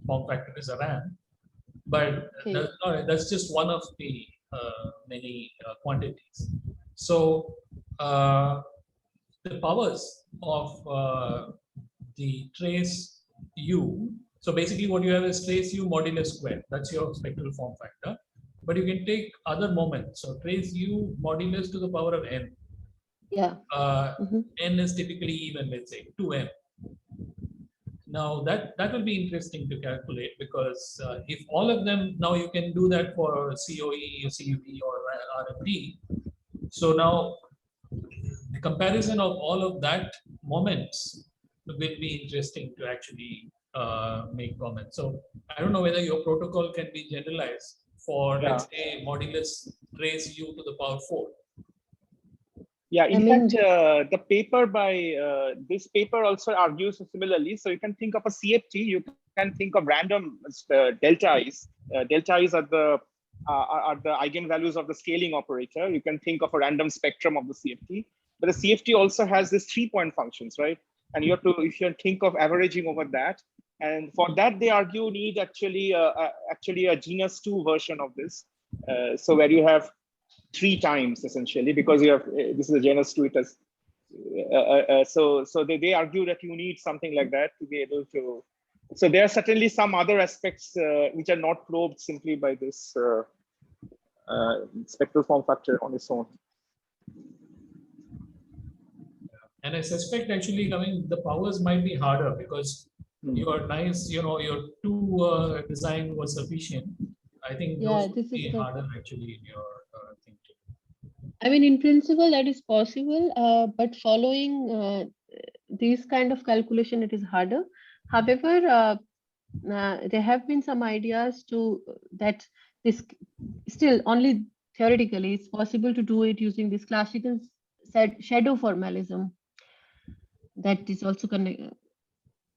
form factor is a RAM, but that's just one of the many quantities. So the powers of the trace U. So basically what you have is trace U modulus square. That's your spectral form factor. But you can take other moments. So trace U modulus to the power of n. Yeah. N is typically even, let's say 2n. Now that will be interesting to calculate because if all of them, now you can do that for COE, CUE or RMT. So now the comparison of all of that moments will be interesting to actually make comments. So I don't know whether your protocol can be generalized for, let's say, modulus trace U to the power 4. Yeah, in fact, the paper by this paper also argues similarly. So you can think of a CFT, you can think of random delta i's. Delta i's are the eigenvalues of the scaling operator. You can think of a random spectrum of the CFT. But the CFT also has these 3-point functions, right? And you have to, if you think of averaging over that, and for that they argue need actually a genus 2 version of this. So where you have 3 times essentially, because you have this is a genus 2. It has so they argue that you need something like that to be able to. So there are certainly some other aspects which are not probed simply by this spectral form factor on its own. And I suspect actually, I mean, the powers might be harder because your nice, your 2 design was sufficient. I think those would be harder actually in your thing. I mean, in principle, that is possible, but following these kind of calculation, it is harder. However, there have been some ideas to that this still only theoretically it's possible to do it using this classical shadow formalism that is also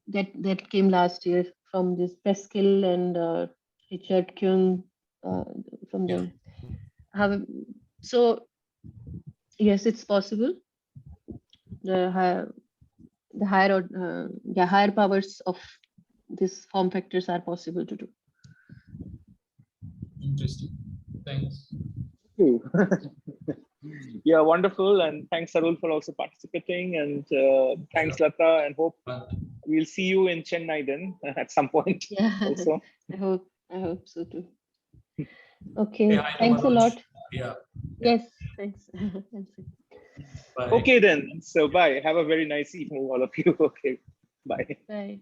that came last year from this Preskill and Richard Kuhn from Yeah. them. So yes, it's possible. The higher powers of these form factors are possible to do. Interesting. Thanks. you. Yeah, wonderful. And thanks, Arul, for also participating. And thanks, Lata, and hope we'll see you in Chennai then at some point Yeah, also. I hope so too. Hey, Okay, hi, thanks a Manoj. lot. Yeah. Yes, thanks. Thanks. Bye. Okay, then. So bye. Have a very nice evening, all of you. Okay. Bye. Bye.